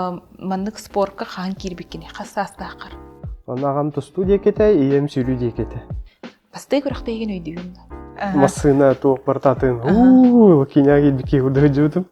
Маннык спортка хан кирбиккини хассастаакар. Ағамты студия кете, ием сүйрі де кете. Бастай көріқті еген өйдігін. Масына тоқ бартатын. Кеня келбеке күрді жүдім.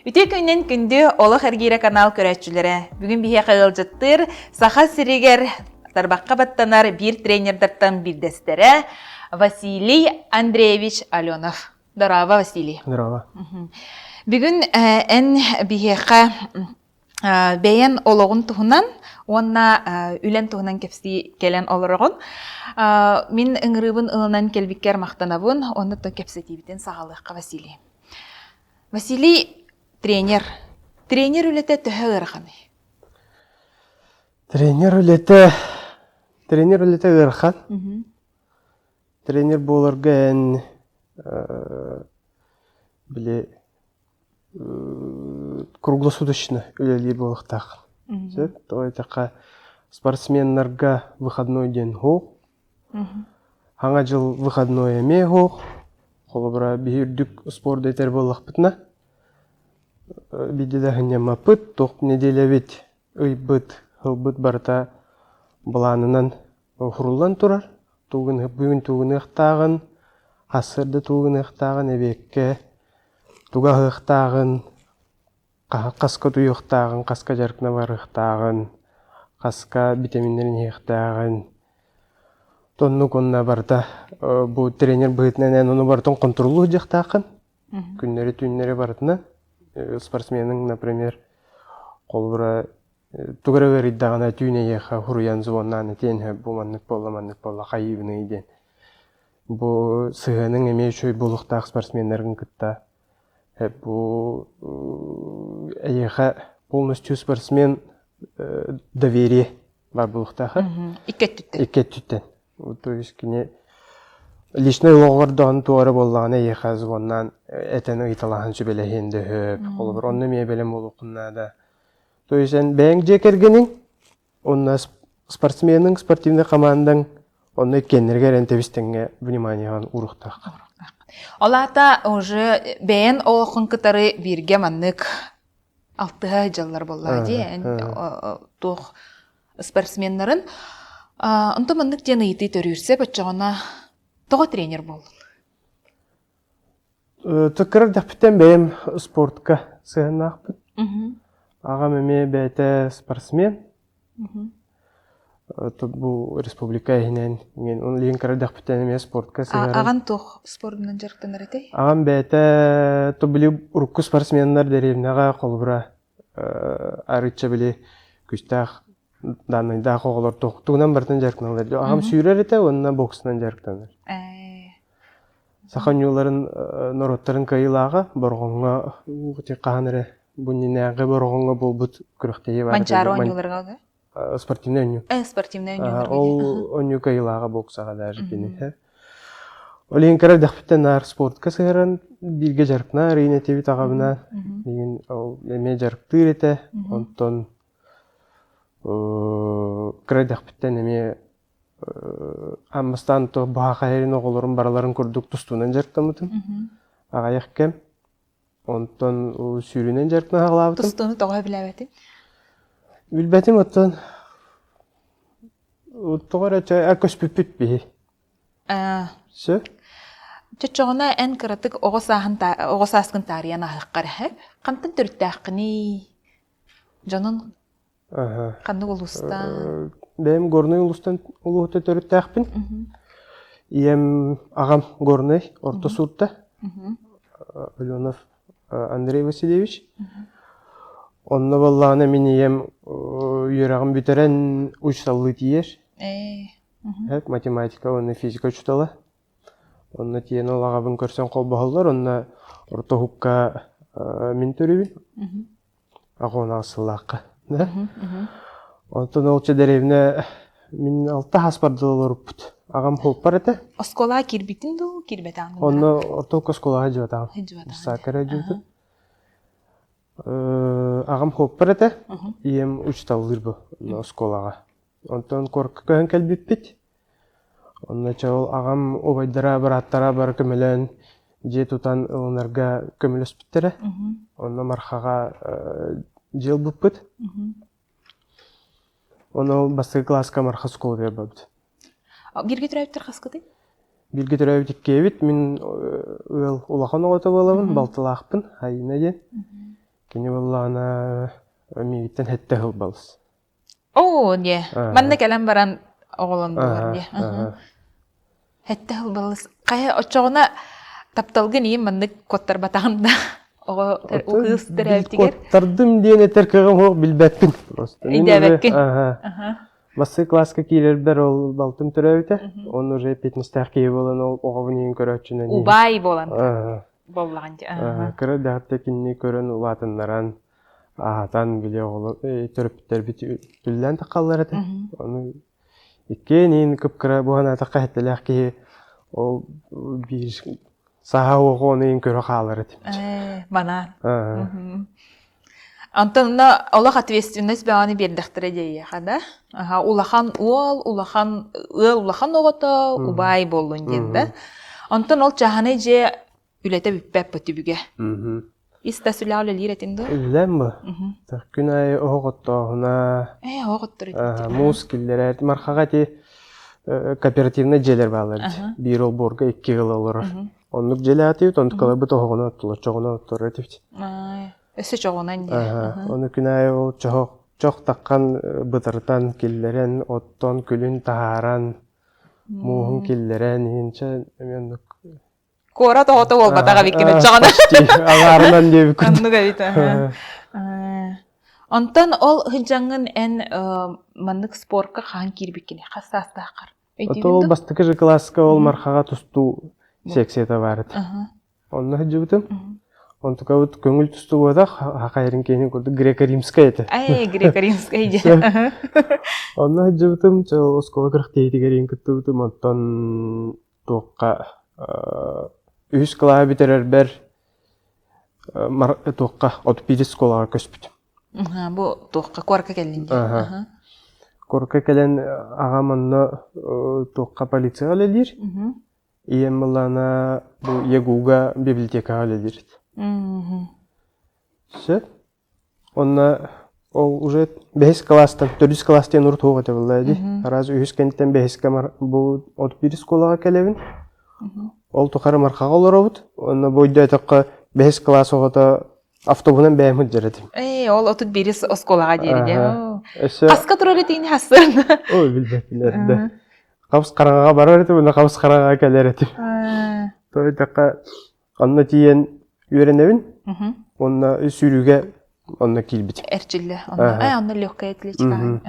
Үте күннен күнді олық әргейрі канал көрәтчілері. Бүгін бейе қағылжыттыр, саха сірігер тарбаққа баттанар бір тренердартан білдестері Василий Андреевич Аленов. Дорава, Василий. Дорава. Бүгін ән бейеқа бәйен олығын тұғынан, онна үлен тұғынан кепсі келен олырығын. Мен үңірібін ұлынан келбіккер мақтанабын, онды тұн кепсі тейбітен сағалыққа Василий. Василий тренер. Тренер үлеті түхі ғырғаны. Тренер үлеті ғырған. Тренер болырға ән біле круглосуточно үлелі болықтақ. Тойтақа спортсменларға выходной ден хоқ. Хаңа жыл выходной әме хоқ. Қолыбыра бейірдік спорт етер болық бітіна. Бидеда хынема пыт, тоқ неделя бет өй быт, хыл быт барта бұланынан хұрулан тұрар. Бүгін туғын ұқтағын, асырды туғын ұқтағын, әбекке туға ұқтағын, қасқа туй ұқтағын, қасқа жарқына бар ұқтағын, қасқа витаминдерін ұқтағын. Тонны конна барта, бұл тренер бұғытынан ән оны бартын контролу жақтақын. Күннері түйінлері бартына. Спортсменің, например, қолбыра тугара вериддағына түйіне еқа хуруян звоннаны тенхі бұманнық болла қайыбыны еден. Бұл сығының әме шөй болуқтақ спортсменлерін күтті. Бұл әйеқа полностью спортсмен доверие бар болуқтақы. Икет түттен. То есть кіне личный лоғырдығын туары боллағына еқа звоннан әтені ұйталағын сөбеләхенді хөп. Қолбыр онны ме бәлем болуқынна да. То есть бәң жекергенің, онна спортсменің, спортивный командаң, онны кеннергер әнтебістіңге вниманияган ұрықтақ. Олата уже бәйін олықын кітары бірге маннык 6 жыллар болла дейін тоқ спортсменларын. Онты маннык ден ұйты төрірсе, бәтчағына тоғы тренер болды. Түкірір дәпіттен бәйім спортқа сығынақ бұд. Ағам әме бәйті спортсмен. Бұл республика әйінен. Оның леген кірір дәпіттен әме спортқа сығырын. Аған тоқ спортынан жарықтан әрәтей? Ағам бәйті білі ұрыққы спортсменлар дәревінаға қолбыра арытша білі күстақ данайда қоғылар тоқтығынан бартын жарықтанылар. Ағам сүйрер еті, онына боксынан жарықтаныр. Сақан юларын нороттарын кайылаға борғонға қағаныры. Бұнненәғі борғонға бұл бұд күріқтейі бар. Манчары ойнуларға да? Спортивный ойну. Спортивный ойнуларға. Ол ойну кайылаға боксаға дәжі кені. Олеген кәрі дәқпіттен ар спортқа сығырын бірге жарықна, рейне теві тағабына. Әме жарықтыр еті. Онтон кәрі дәқпіттен әме аммастан баға қайырын оғылырын бараларын көрдік тұстуынан жарықтамытын. Ағаяқ кәм. Онтон сүйрінен жарқына ағылабытым. Тұстуыны тоға біләбәтін? Білбәтім оттан. Тоғар әкөс бүппіт бей. Сө? Чөтчоғына ән кіратық оғысаскын тариян ағыққар әп. Қантын түртті аққыны? Жонын қанды ұлыстан? Бәйім горный ұлыстан ұлықты түртті ақпын. Ием ағам горный, орта сұртта. Аленов Андрей Васильевич. Онны боллағына мен ем үйерағым бүтерен ұчталы тиер. Математика, онны физика ұчталы. Онны тиен олағабын көрсен қол бағылдар. Онны орта хупқа мен төребін. Ағуына асылаққа. Онтын олчы дәревіне мен 6 хаспардылы ұрып бұд. Ағам холп бар әті? Оскола кирбитін ду, кирбет аңын? Оны орталық осколаға жуат ағым. Сакара жуаты. Ағам холп бар әті? Ием ұчталыр бұл осколаға. Онтан корқы көхін кәлбіп бет. Онна чол агам обайдара бараттара бар көмөлөн же тутан ылынарга көмөлөспүттөрө. Онна мархага жыл буппут. Оны басты класска марха скол бербабыт. Бирге түрәйттер хаскыды? Бирге төрөбүт кебит мен улахан огото болобун, балтылаакпын, айына ден. Кене боллана мииттен хетте хыл балыс. О, не. Манна келем баран оголон болар не. Хетте хыл балыс. Кая очогуна тапталгын ийин манны коттар батагында. Ого кыз төрөйттигер. Коттардым диен этер кыгым хок билбеппин просто. Идебеккин. Басты класска килербер ол балтым төрөбүтэ. Он уже 15 кийи болон ол оговунин көрөчүнөн. Убай болан. Боллаган. Кыры дагы кинни көрөн улатыннаран атан биле олу төрөптөр бит бүллән такаллар эте. Аны икенин кыпкыра бугана такайтылак ки ол бир саха огонын көрө калар эте. Мана. Антонна Аллах ответственность бааны бердихтире дей хада. Улахан улахан огото убай болдун денде. Антон ол чаханы же үлете бүппеп бүтүбүгө. Истасула лиретинде. Лембо. Күнай оготтогуна. Оготтор. Мускиллер мархага ти кооперативный желер балар. Бир ол борга 2 жыл олор. Онлук желати тонт кала бут огона оттулар, чогона оттулар этипти. Эсе чогонан ди. Оны күнай ол чок таккан бытыртан киллерен, оттон күлүн тааран, муун киллерен инче мен Кора тоото болбатага биккине чагана. Агарынан деп күн. Аннуга бит. Антон ол хыжаңын эн мандык спортка хан кирбиккине хасастакар. Ол бастыкы же класска ол мархага тусту секцияда барыт. Онна хыжыбытым. Онтука вот көңүл тусту бода хакайрын кени көрдү греко-римская эте. Греко-римская иде. Онна хыжыбытым чол оскола 40 рин кыттыбытым онтон тоокка үс клаа битерер бер тоокка отпидис сколага көспүт. Бу тоокка корка келдинде. Корка келен агаманна тоокка полицияга лелир. Ием балана бу Ягуга библиотекага лелир. Все. Онна ол уже 5 класстан, 4 класстан ур тоога табылды. Раз үс кенттен 5 камар бу отпидис сколага келебин. Ол тохары мархага олоробут. Онна бойда такка 5 класс огото автобунан бәймит жаратым. Ол отут бирис осколага дериде. Каска турар этини хасын. Ой, билбепилерде. Кабыс караңага барар эти, мына кабыс караңага келер эти. Той такка анна тиен үйренебин. Онна сүйрүгө онна килбит. Эрчилле. Онна легкая атлетика.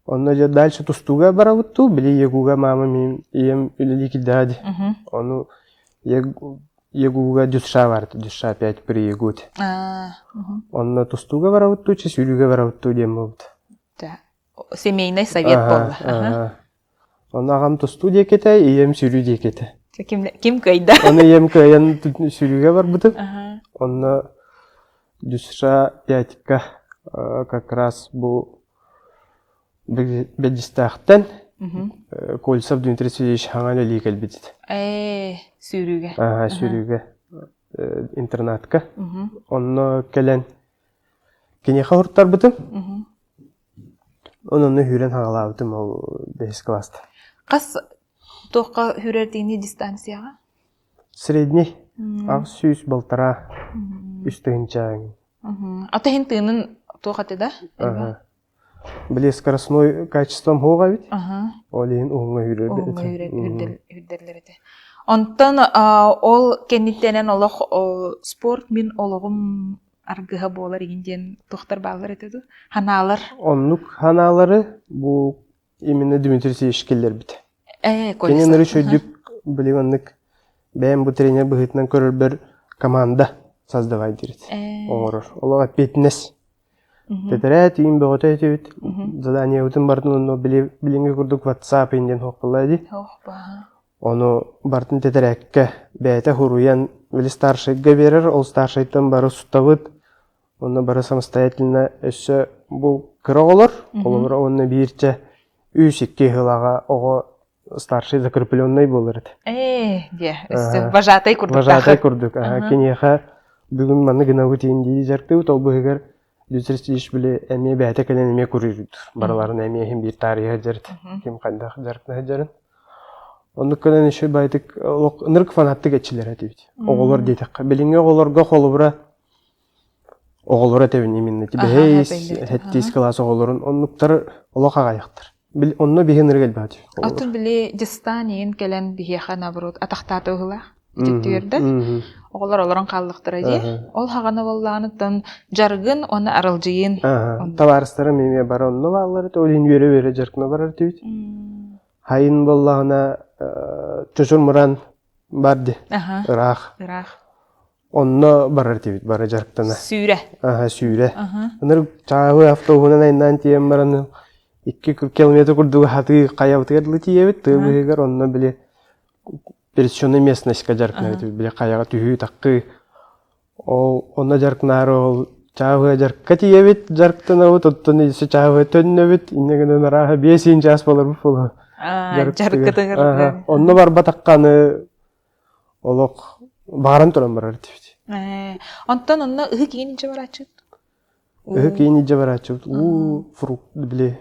Онна же дальше тустуга барабытту, били Ягуга мама мен ием үлели килдади. Ону Ягуга дюша барты, дюша 5 при Ягут. Онна тустуга барабытту, че сүйрүгө барабытту дем болду. Семейный совет болду. Онна агам тусту декете, ием сүйрү декете. Ким кайда? Онна ием кайын сүйрүгө барбыты. Онна дюша 5-ка как раз бу Бедистахтан Кольцов Дмитрий Сергеевич хаңаны лигел битит. Сүйрүгө. Сүйрүгө. Интернатка. Онно келен кене хавырттар бытым. Онны хүрен хагалабытым ол 5 класста. Кас тоққа хүрердигини дистанцияга? Средний. Ак сүйс болтара. Үстігінча. Атахин тыынын тоқаты да? Біле скоростной качеством хоға бит. Олейін оңға хүрдерлер еті. Онтан ол кенниттенен олық спорт мен олығым аргыға болар егінден тоқтар бағылар етеді? Ханалар? Онлық ханалары бұл именно Дмитрий Сергеевич келдер бит. Кенен ұрыш өйдік біле онлық бәйім бұл тренер бұғытынан көрір бір команда создавай дерет. Оңырыр. Олыға петінес. Тетерет им бөгөтө этибит. Задание утун бардын ону билинге курдук WhatsApp инден хоккулайды. Ону бардын тетерекке бәйте хуруян вели старшийга берер, ол старшийтан бары сутабыт. Оны бары самостоятельно өссө бу кыра олор. Олор онны бирче 3-2 хылага ого старший закрепленный болар эти. Де, вожатай курдук. Вожатай курдук. Кенеха бүгүн маны гына үтенди жарты ут обыгар дүсрестиш биле эме бәте келен эме күрүрүт. Бараларын эме хим бир тарихы жарт. Ким кандай жарты жарын. Onu kölen işe baytık nırk fanatlı geçiler etibit. Oğullar dedik. Bilinge oğullarga kolubura oğullara tevin eminne. Beheys hettis klas oğulların onlukları oloqa gayıqtır. Onu bihin nırgel badi. Atın bile Distaniyin gelen bihexa nabrut ataqtatı oğula. Tüttürdü. Oğullar olaran qallıqtır edi. Ol hağana vallağınıdan jargın onu arılcıyın. Tavaristara meme bar onu valları olin vere jarkına barar etibit. Hayın bollağına çocuğun muran bardı. Irak. Onunla barar tibit, barar jarktana. Süre. Süre. Onları çağı hafta oğunan ayından tiyem baranı 2-40 kilometre kurduğu hatı kayavtı edili tiyebit. Tığbıgar onunla bile пересечённый местность жаркна бile каяга түйү таккы. Онна жаркнары ол чаğı жаркка тиебит, жарктана вот оттон исе чаğı төннөбүт, иннегенен нарага 5 час болор бу. Жаркка. Онно бар батакканы олок барын туран барар тибит. Онтон онно ыгы кийинче барачыт. Ыгы кийинче барачыт. Фрукт биле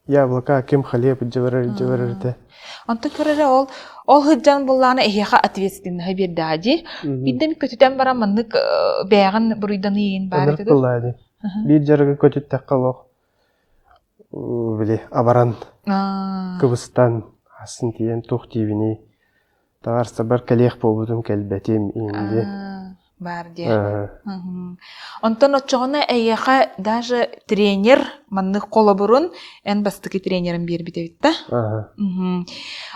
яблоко, кем хлеб жабарар те. Онтон көрөрө ол хыджан булланы эхиха ответственный бердади. Бидем көтүтен бара маннык бягын буруйданын бар эди. Бир жарга көтүттө калок. Биле абаран. Кыбыстан асын тиен тук тибини. Таарса бар келех болбудум келбетим инде. Бар де. Онтон очоғына әйеға даже тренер, маннық қолы бұрын, ән бастықы тренерін бербі девітті.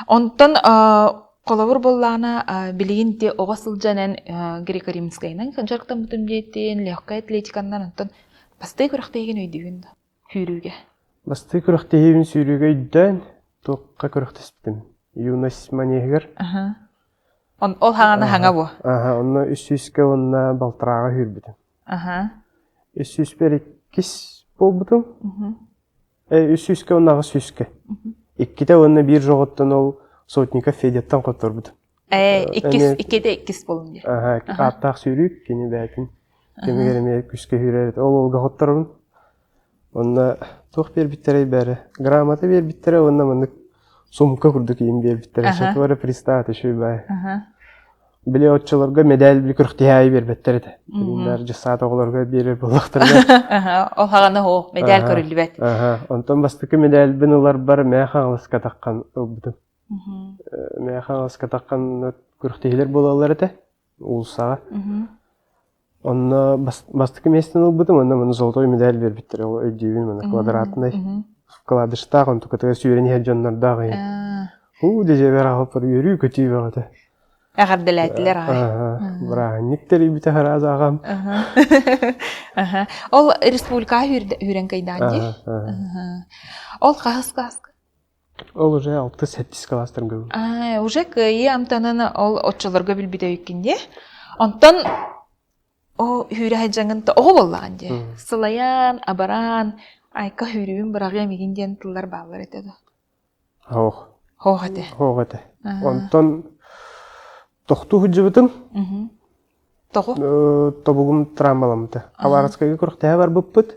Онтон қолы бұр боллағына білейін де оғасыл жанын греко-римскайнан, жарқтан бұтым дейттен, легкай атлетиканнан, онтон бастай көріқтейген өйдігін хүріге. Бастай көріқтейген сүріге өйден, тоққа көріқтеспітім. Юнас манегер. Ол хаңаны хаңа бу. Онна үсүскө онна балтырага хүрбүтүм. Үсүс бери кис болбутум. Үсүскө оннага сүскө. Икките онна бир жоготтон ол сотника федеттан которбутум. Икките иккис болун дер. Аттак сүйрүк кени бәтин. Кемегереме күскө хүрөт. Ол олга которбун. Онна тох бер биттерей бери. Грамота бер биттерей онна мындык сумка курдук им бер биттерей. Шатвара пристаты шүйбай. Биле отчыларга медаль бир кырктыяй бербеттер эти. Билер жасаат оголорго берер болуктарда. Ол хагана хо медаль көрүлбөт. Онтон бастыкы медаль бинылар бар механалыска таккан обдум. Механалыска таккан кырктыйлар болалар эти. Улсага. Онна бастыкы местен обдум, онда муну золотой медаль бербеттер. Ол өйдүүн муну квадратный. Вкладыштагы онтуката сүйрени жоннордагы. Дежебер агып йөрүү көтүй багыты. Әгәрдәләтләр ай. Бра, никтери бите хараз агам. Ол республика хүрен кайдан ди. Ол кас. Ол уже 6-7 класстан гы. Уже кый амтананы ол отчыларга билбите икенде. Онтон о хүрә хаҗаңын о боллаган ди. Сылаян, абаран, айка хүрүн бирагы мигинден тыллар баллар этеди. Хогате. Онтон тохту худжыбытым. Тобугум трамбаламды. Аварскайга курактая бар буппут.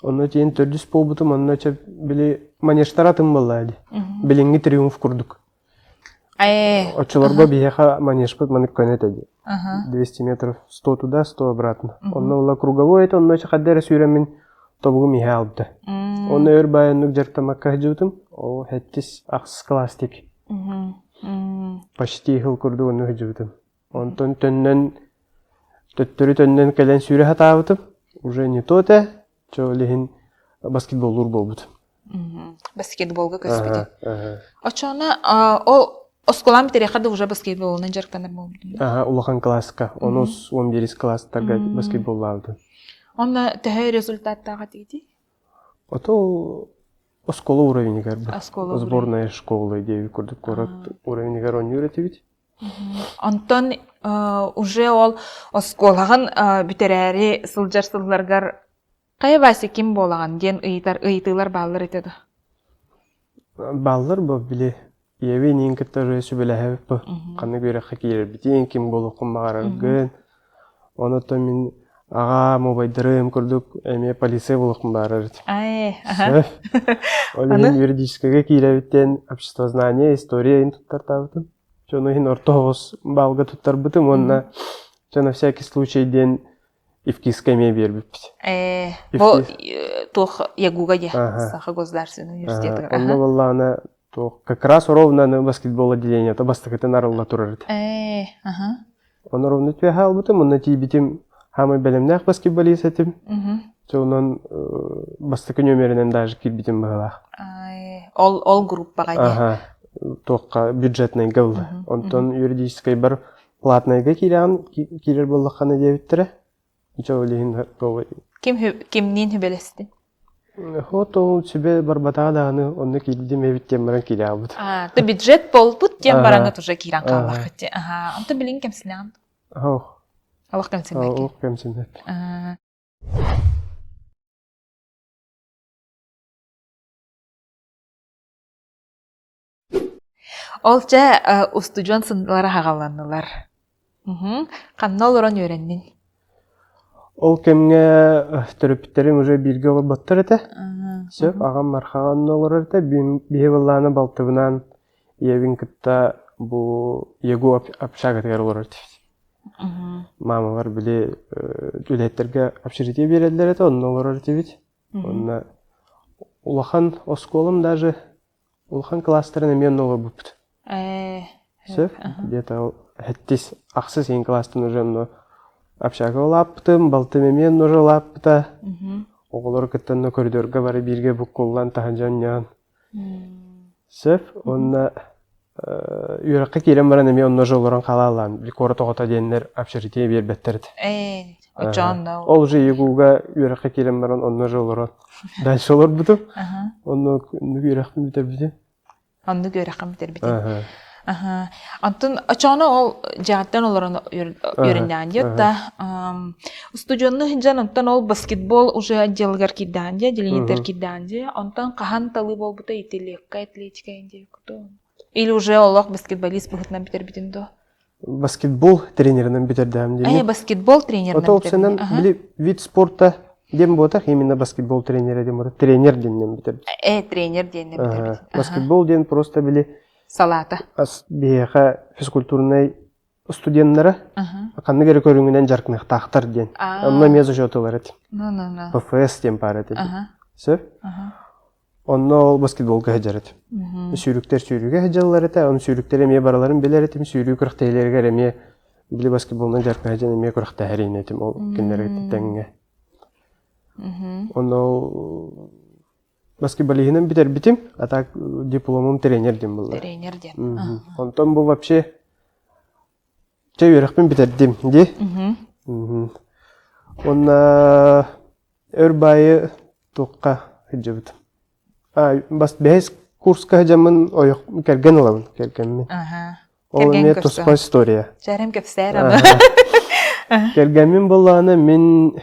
Онно тен төрдүс болбутум, онно ча били манештаратым боллады. Билинги триумф курдук. Очолорго биеха манешпыт манык көнетеди. 200 метров, 100 туда, 100 обратно. Онно ула круговой это, онно ча каддера сүйрәмен тобугум иһе алды. Онно өрбайыннык жартамакка хыджыбытым. О, хеттис аксыз класс тип. Почти хыл курду оны хыджыбытым. Онтон төттөрү төннен келен сүйрө хатабытым. Уже не то те, чо лихин баскетболур болбут. Баскетболга көспеди. Очона ол осколам битерехада уже баскетболунан жарктанар болбут. Улахан класска, 10-11 класстарга баскетболлабыты. Онна тәһә результаттага тиди? Ото школа уровенигер бар. Сборная школа деби курдук корак уровенигер он юретибит. Антон уже ол школаган битерәри сылжар-сылларгар кайбасы ким болаган ген ыйтылар баллар этеди. Баллар бу биле Еви нин кытта уже сүбеләһе бу. Каны гөрәхә килер битен ким болукым магарыгын. Оны то мин ага мобайдырым күрдүк, эме полиция болукым барыр. Олин юридическое килебиттен обществознание, история интуттар табытым. Чоно хин ортогос балга туттар бытым, онна на всякий случай ден ивкиская ме бербиппит. Бо тох ягуга де, Саха государственный университет. Онна валлана как раз ровно на баскетбол отделение, то бастакаты нарылла турарыт. Он ровно тебе халбытым, он на тибитим хамы белемнах баскетболист этим. Сонан бастакы нөмерінен даже кирбитим бағалақ. Ол группаға де? Тоққа бюджетный гавлы. Онтон юридической бар платныйға кирер болыққаны дебіттірі. Кимнен хүбелесті? Хот ол себе барбатаға дағаны онны кирдім әбіттен баран кире абыд. Ты бюджет бол бұд дем бараңыт уже киран қалақ өтте. Онты білін кемсілен? Алақ кемсілен? Алақ кемсілен. Олча устудион сындылары хағаланылар. Қанна олыран өреннен? Ол кемге төрөпіттерім уже бірге олар баттыр әті. Сөп, ағам мархағанын олар әті. Бейе болланы балтыбынан евін кітта бұл егу апшағатығар олар әті. Мамалар біле үлеттерге апшырытия берелдер әті, онын олар әті бет. Онына улахан осколым даже, улахан кластеріне мен олар бұпты. Сөп, где-то әттес ақсыз ең кластын уже общага лаптым, балтым мен уже лапта. Оғылар кіттіні коридорға бары бірге бұққоллан тағанжан ян. Сөп, онына үйраққа келем баран еме онына жолыран қалалан. Бір қоры тоғыта дейінлер апшырытия бербеттерді. Ол же егуға үйраққа келем баран онына жолыран. Дальше олар бұтым. Онына үйрақпен бітер бітем. Онына үйрақпен бітер бітем. Антон ачана ол жааттан оларын үйренген да. Студионны хинжан антон ол баскетбол уже отделгар кидан же, делинитер кидан же. Антон кахан талы бол бута ителекка, атлетика инде кто. Или уже олох баскетболист бухтан битер битен до. Баскетбол тренеринен битер дам де. Баскетбол тренеринен битер. Отолсенен били вид спорта дем ботах именно баскетбол тренера дем ботах. Тренер деннен битер. Тренер деннен битер. Баскетбол ден просто били Салата. Бияға физкультурный студенттері қанны кері көріңінен жарқынық тақтар ден. Онна мезі жотылар әті. ПФС ден бар әті. Сөп? Онна ол баскетболға әжар әті. Сүйріктер сүйріге әжалар әті. Оны сүйріктер әме бараларын білер әтім. Сүйрігі күріқтейлерге әме білі баскетболынан жарқын әжан әме күріқті әрейін әтім. Ол кендер әттіттәңге. Онна ол баскетболиһинен битер битим, а так дипломым тренерден был. Тренерден. Онтон был вообще чеверхпен битердим, ди. Он өрбайы тоққа хиджабыт. Бас бәйс курска хиджамын ойық керген оламын, кергенмен. Ол эме тоспа история. Жарым кепсәрі. Кергенмен боланы мен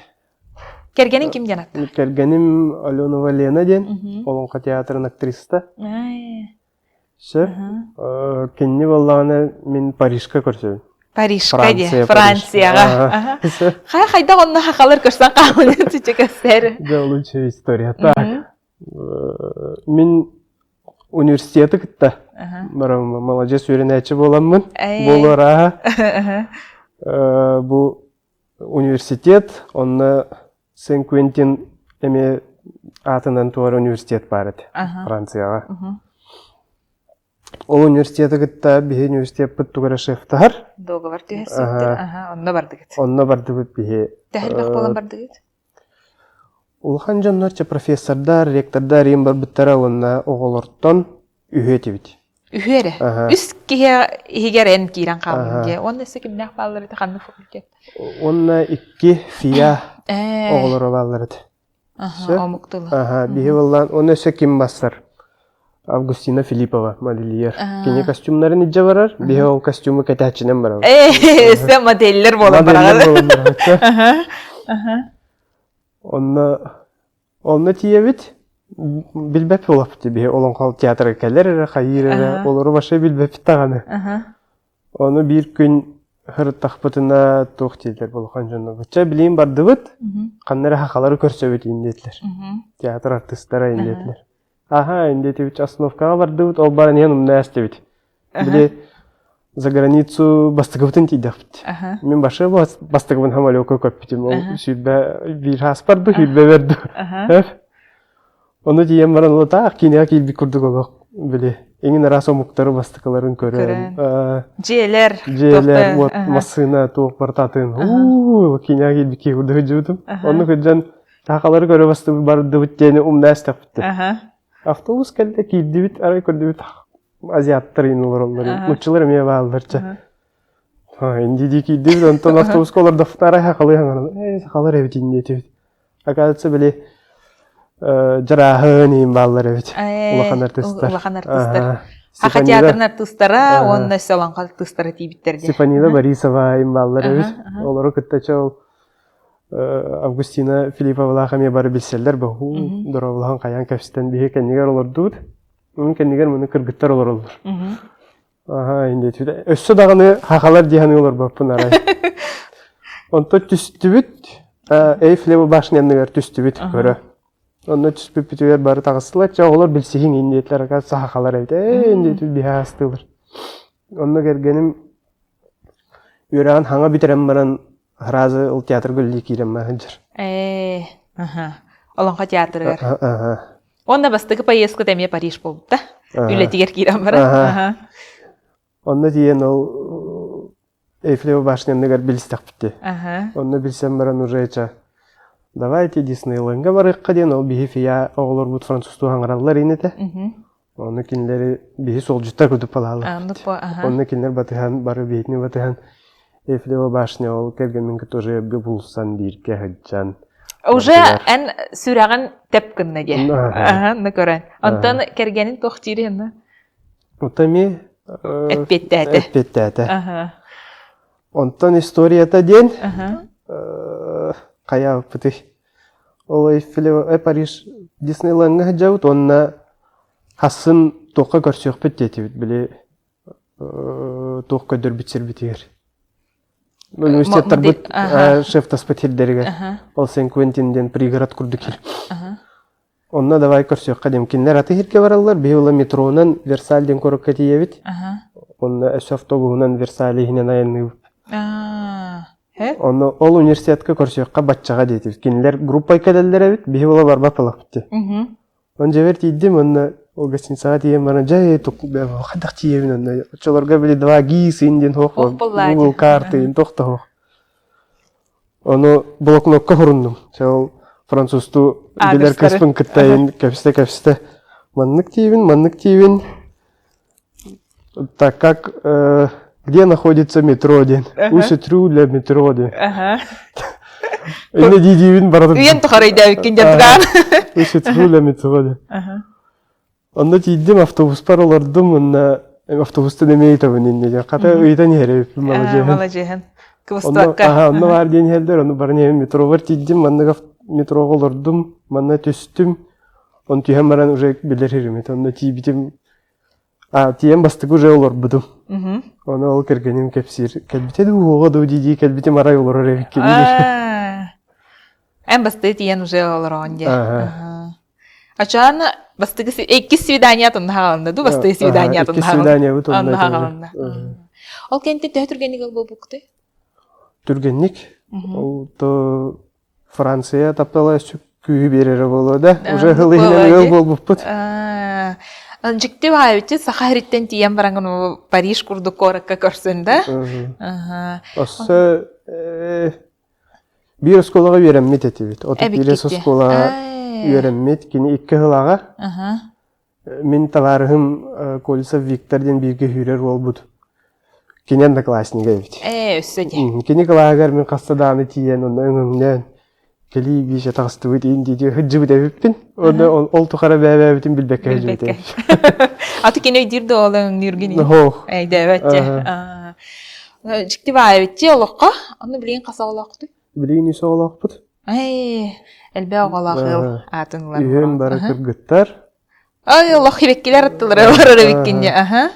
Кергенин ким жанат? Кергеним Аленова Лена ден, Олонқа театрын актриста. Сөп, кенне боллағаны мен Парижқа көрсөйін. Парижқа де, Францияға. Қайда онына хақалар көрсен қамын түчі көстері? Да, лучшая история. Так, мен университеті күтті. Молодец үйренәчі боламын. Болыра. Бұл университет, онны Сен-Квентин эме атынан туар университет бар еді, Францияға. Ол университеті күтті бігі университет бұт тұғыра шефтар. Доғывар түйесеттер, онына барды күт. Онына барды күт бігі. Тәхіл бақ болан барды күт? Улхан жаннарча профессордар, ректордар ем бар бұттара онына оғылырттан үйеті біт. Үйері? Үс кегерен кейран қалынге. Онда сөкімнәқ балар еді қанды факультет? Онына ikki фия оғылыры балар еді. Омықтылы. Бігі болан, оны сөкім басар. Августина Филиппова, модельер. Кене костюмларын иджа барар, бігі ол костюмы кәтәчінен барар. Сен модельлер болан барағады. Онына тие бит. билбеп олап тебе олон кал театрга келер хайыр олору башы билбеп таганы. Оны бир күн хыртахпытына тохтилер болгон жонно. Буча билим бардыбыт. Каннары хакалары көрсөбөт индетлер. Театр артисттары индетлер. Аха, индетибич остановкага бардыбыт, ол барын яным настебит. Биле за границу бастыгыбытын тидапт. Мен башы бастыгыбын хамалёка көппитим. Ол сүрбе бир хаспарды, сүрбе берди. Оны дием баран олата кинега килби курдук олок. Биле эңин раса муктары бастыкаларын көрөм. Желер вот масына тоок бартатын. Кинега килби курдук жудум. Оны көдөн такалары көрө бастыгы бардыбыт дени настапты. Автобус келди килдибит, арай көрдүбүт. Азиаттар инылар олар. Муччулар эме баалдарча. Инди дикидибит, онтон автобус колорда фтара хакалы ханган. Хакалар эбит индетибит. Оказывается, биле жарахын им баалар эбит. Улахан артисттар. Улахан артисттар. Хака театрын артисттара, онна соланга артисттары тийбиттерди. Степанида Борисова им баалар эбит. Олары кыттача ол Августина Филиппова хаме бары билселдер бу. Доровлахан каян капстан бие кеннигер олордут. Мун кеннигер муну кыргыттар олор. Инде түдө. Өссө даганы хакалар дияны олор баппын арай. Онто түстүбүт, Эйфелева башнянныгер түстүбүт көрө. Онно түспүп бүтүгер бары тагысылар, олор билсехин индетлер ага хакалар эйт. Инде тү бихастылар. Онно кергеним үрән хаңа битерем баран разы ул театр гөлли кирем менеджер. Олонга театргер. Онда бастыгы поездка теме Париж болуп да. Үлетигер кирем бара. Онда диен ол Эйфелева башнянныгер билстак битти. Онда билсем баран уже эча. Давайте Диснейлендга барыкка ден ол бихифия оголор бут французтуу аңараллар инете. Оны кинлери бихи солжуттар көтүп алалар. Оны кинлер батыхан бары бейтни батыхан. Эйфелева башня ол кергенминге тоже булсан бирке хаджан. Уже эн сүрәгән тепкеннеге. На көрән. Антан кергенин тохтирен. Утами Эппеттәте. Онтан историята ден. Кая пыты. Ол Эйфелева Париж Диснейлендга хаджаут, онна хасын тоққа көрсөк беттетибит биле. Тоққа дөрбитсер битер. Университеттер бут шеф таспетилдерге. Ол Сен-Квентинден пригород курдук ел. Онна давай көрсөк кадем кинлер аты хирке баралар. Бейола метронан Версальден көрөккө тиебит. Онна эш автобусунан Версалихинен айынып. Онна ол университетке көрсөккө батчага дейтибит. Кинлер группа келелер бит. Бейола барба палапты. Он жебер тийдим, онна ол гостиницага тием бана жай кадак тиебин онна. Чолорга били 2G синден хок. Google карты тохта хок. Ону блокнотка хурундум. Сол французту билер кыспын кыттайын кепсте. Маннык тиебин. Так как где находится метро ден? Усетру для метро ден. Эне дидибин барады. Уен тохарайда өккен жаттыган. Усетру для метро ден. Онда тийдим автобус паролордум, онна автобуста демейтабын инде. Ката ыйдан ереп Малажehen. Кыбыстакка. Онда бар ден хелдер, онда бар не метро бар тийдим, манныга метро олордум, манна түстүм. Он түйем баран уже билер хиримет. Онда тийбитим тием бастык уже олор будум. Оны ол кергеним кепсир. Келбите ого да диди, келбите марай олор эрек кебилер. Эн басты тиен уже олор онде. Ачан бастыгы эки свидания тундаганды, ду басты свидания тундаганды. Эки свидания тундаганды. Ол кенте түргенник болбукты? Түргенник? Ол то Франция таптала күйі берері болу да. Уже ғылығынан өл болбуппыт. Жикти байбичи Сахариттен тиен бараңын Париж курдук коракка көрсүн да. Осы бир сколага үйренмет етебет. Отып бирес сколага үйренмет. Кені 2 ғылаға. Мен таварығым Колесов Викторден бирге үйрер болбуд. Кені одноклассника ебет. Өссөде. Кені ғылағар мен қастадағаны тиен, оны өңімнен. Кели бише тагысты бит инди хыжыбы дебиппин. Ол тухара бәбәбитин билбекке хыжыбы. Аты кене дирде олың ниргини. Эй дебетче. Жикти байбитче олоққа. Аны билген қасағылақты. Билген исоғылақпыт. Ай, элбе оголахыл атыңлар. Үйен бары кыргыттар. Ай, Аллах хибеккилер аттылар барары биккинде. Аха.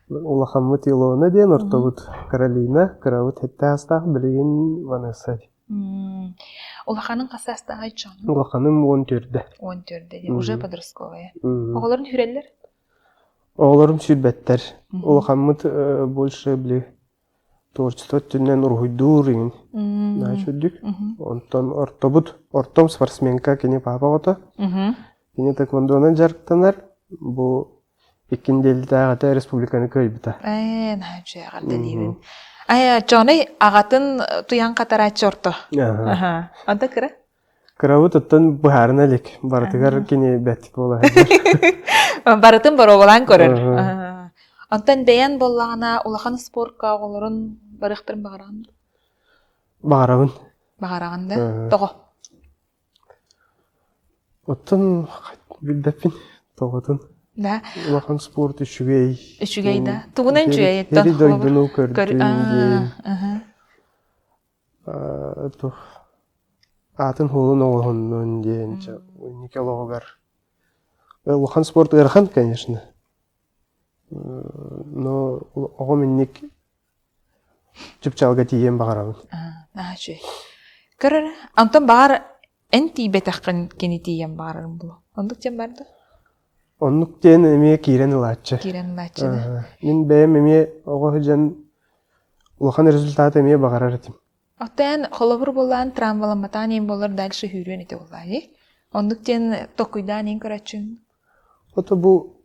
Улахаммыт Илона ден ортобут Каролина, Каравут Хеттастах, Билигин Ванесса. Улаханың кассастагы айтчан. Улаханым 14-де. 14-де. Уже подростковая. Оголарын хүреллер? Оголарым сүрбеттер. Улахаммыт больше били творчество түннен ургуйдур ingen. Начуддик. Онтон ортом спортсменка кене папа гота. Кене тэквондонан жарктанар. Бу иккинделдагы республиканы көйбүтә. Начу агарда дейбин. Джоны агатын туян катарачы орто. Аха. Анда кыра? Кыравыт оттон бухарына лек. Бартыгар кене бәттик бола. Барытын бороболан көрөр. Антан бәян боллағана улахан спортка оголорун барықтырын бағараған? Бағарабын. Бағарағанды? Тоғы? Оттон билбеппин тоғытын. Да. Улахан спорт үшүгей. Үшүгей да. Тугунан жүйей. Хери дойдуну көрдүн. Атын холун оголхоннун дейін. Никологар. Улахан спорт ырхан, конечно. Но оғы минник чүпчалға тиен бағарабын. Жүйей. Көрір, антон бағар ән тейбет ақын кені тиен бағарым бұл. Ондық тен барды? Оннук тен эме кирен ылааччы. Кирен ылааччы да. Мен бәйім эме оғы хүжен улахан результат эме бағарар етім. Оттан холобур болан травмаламатан ен болар дальше хүрен ете олай. Ондық тен тоқуйдан ен көрәтчүн? Ото бу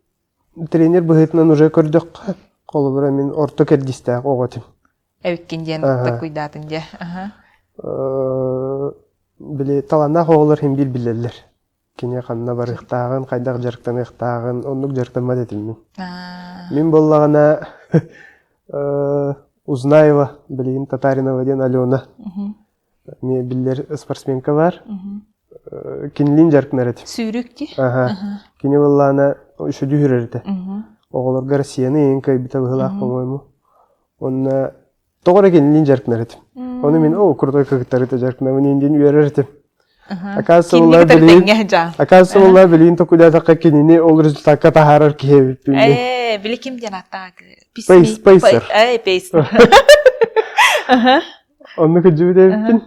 тренер быһытынан уже көрдік. Қолыбыра мен орто кердістәк оғатым. Әвіккенден тоқуйдатын де. Біле таланақ оғылар хем білелер. Кене қанына бар ықтағын, қайдақ жарықтан ықтағын, онлық жарықтанмад етім мен. Мен боллағана Узнаева, білейін Татаринова ден Алена. Мен білер спортсменка бар. Кенелін жарқынар етім. Сүйрікті? Кене боллағана үшіді хүрерді. Оғыларға Россияны ең көйбіті бұғылақ, по-моему. Онына тоғыра кенелін жарқынар етім. Оны мен кұрдай көкіттары да жарқынар, мен енден үйерер етім. Оказывается, олар білейін токудатаққа кеніне ол результатқа тахарар кеебіп. Білі кем ден аттағы? Пейсер. Пейсер. Оны күджі бідеппін.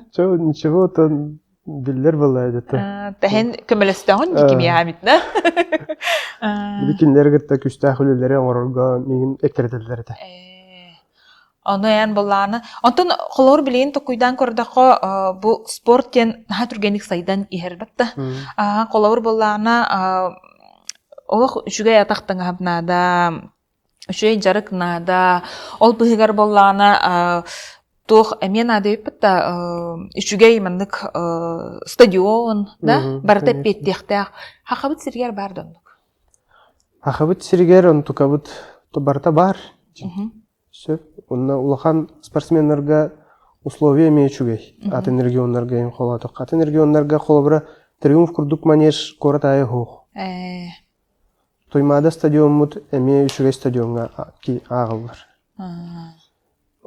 Ничего, отын білдер болай деді. Тәхен көмілістіғын декем яғамитна. Білі кенлер күтті күшті әхулелері оңырға меген әкірділдер еді. Оны ян болланы. Онтон холор билейин токуйдан көрдақо бу спорттен наха түргенік сайдан ихербатта. Холор болланы олық үшігей атақтың ғабнада, үшігей жарық нада, ол бұхигар болланы тух мен ады өппітті үшігей мандық стадион, барда петтектақ. Хақабыт сиргер барды ондық? Хақабыт сиргер он тұқабыт барда бар. Онна улахан спортсменлерге условия мечугей. Атын регионларга ем холатық. Атын регионларга холобыра триумф курдук манеж корат ая хух. Тоймада стадион мут эме үшүгей стадионга ки ағылдар.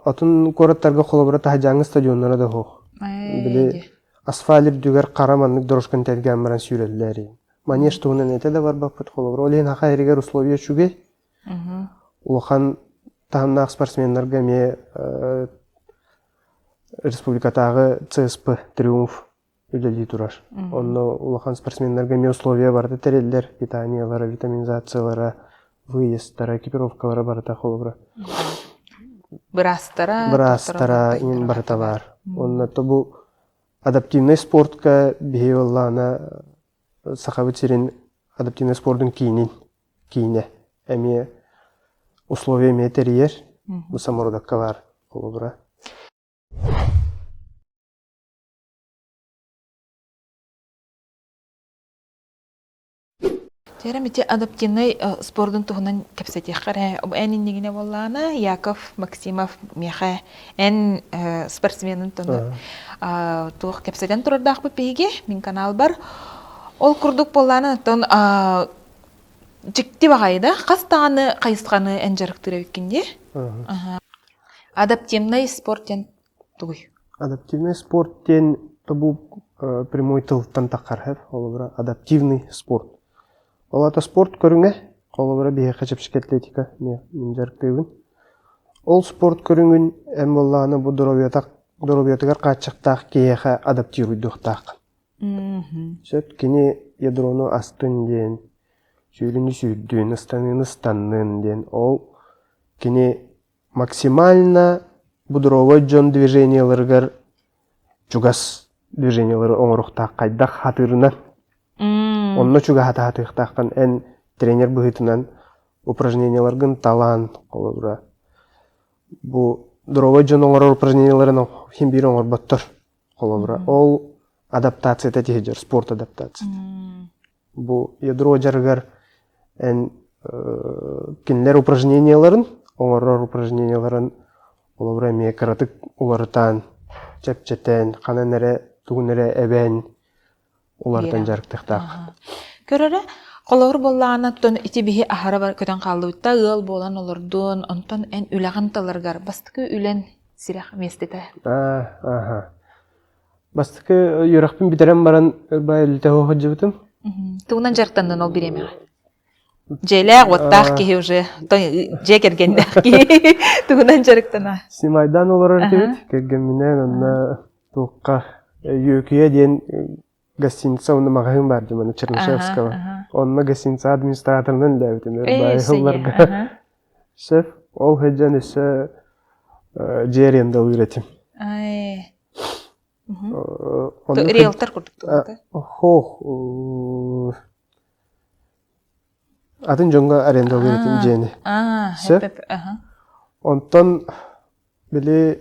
Атын кораттарга холобыра тахажаңы стадионлары да хух. Биле асфалир дүгер қараманлык дорожкан тәрген баран сүйрелдері. Манеж туғынан әте да бар бақпыт холобыра. Олейін хақа әрігер условия чугей. Улахан тағымнақ спортсменлерге ме республикатағы ЦСП триумф үлелей тұрар. Онны улахан спортсменлерге ме условия барды тәрелдер, питаниялары, витаминизациялары, выездтары, экипировкалары барды қолыбыра. Бірастара ең барды бар. Онны бұл адаптивный спортқа бейі олағына сақабы терен адаптивный спорттың кейіне. Әме условия метриер, bu samurudakka var kolubra. Терем ите адаптивный спорттун тугунан кепсетих каре. Энин нигине боллана Яков Максимов меха эн спортсменин тону туг кепсетен турдак бепеге мин канал бар. Ол курдук боллана тон жикти багайда кастаганы кайысқаны эн жарыктыра бекенде. Адаптивный спорттен тугуй. Адаптивный спорттен бу прямой тылттан таққархев, олыбыра адаптивный спорт. Олата спорт көріңе, олыбыра бейе қачапшық атлетика, мен жарықтығын. Ол спорт көріңін әм боллағаны бұл дұробиятығар қатшықтақ кейеға адаптируйдықтақ. Сөп, кені ядроны астын ден, сүйіліні сүйдін, ыстанын ыстанын ден, ол кені максимально будровой жон движенияларығар чугас движениялары оңырықтақ қайдақ хатырынан. Онна чуга хаты-хатықтақтан ән тренер бұғытынан упражненияларғын талан қолыбыра. Бұ дұровой жон оңырыр упражненияларын химбир оңыр баттыр қолыбыра. Ол адаптация тәтехеджер, спорт адаптация. Бұ ядро жарғар ән кенлер упражненияларын, оңырыр упражненияларын қолыбыра ме каратык уларытан, чәпчәтән, қананәрі, туғынәрі әбән, олардан жарықтықтақ. Көрөрө, қолауыр боллағына тұн ити бігі ахара бар көтен қалуытта ұл болан олырдun, онтон ән үләғын таларғар. Бастықы үлән сирек местеті? Бастықы үйрақпен бітерен баран ұрбай үлті хоғы жібітім. Туғынан жарықтандың ол біреме? Жейләқ, оттақ кейі уже, же кергендәқ кейі, туғынан жарықтана. Симайдан олар өртебет, кергенменен онна туыққа үйекіе ден гостиница онна мағайын бар демені Чернышевского. Онна гостиница администраторынан ләбітім. Байғылларға. Шеф, ол хеджан іші жеренді үйретім. Риэлтор күрдік? Хоқ. Атын жоңға аренда үйретім жені. Шеф, онтон білі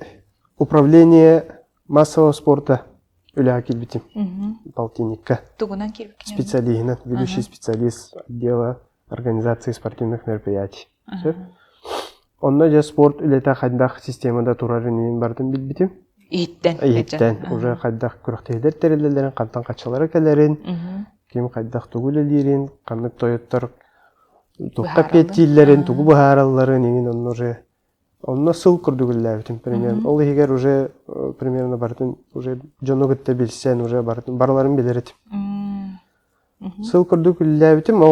управление массового спорта үліға келбетім. Полтинникка. Туғынан келбетім. Специалистынан, ведущий специалист отдела организации спортивных мероприятий. Онна же спорт үлеті қайдақ системада тұрарынен бардым білбетім. Иеттен. Уже қайдақ күріқтейдер тәрелелерін, қантан қачалары кәлерін, кем қайдақ түгілелерін, қанық тойыттар тұқтап кеттейлерін, түгі бұхараларын, еңін онны уже онна сыл күрдігілі примерно. Ол егер уже примерно бардым, уже жону күтті білсен, уже бардым, барларын білер етім. Сыл күрдігілі әбітім,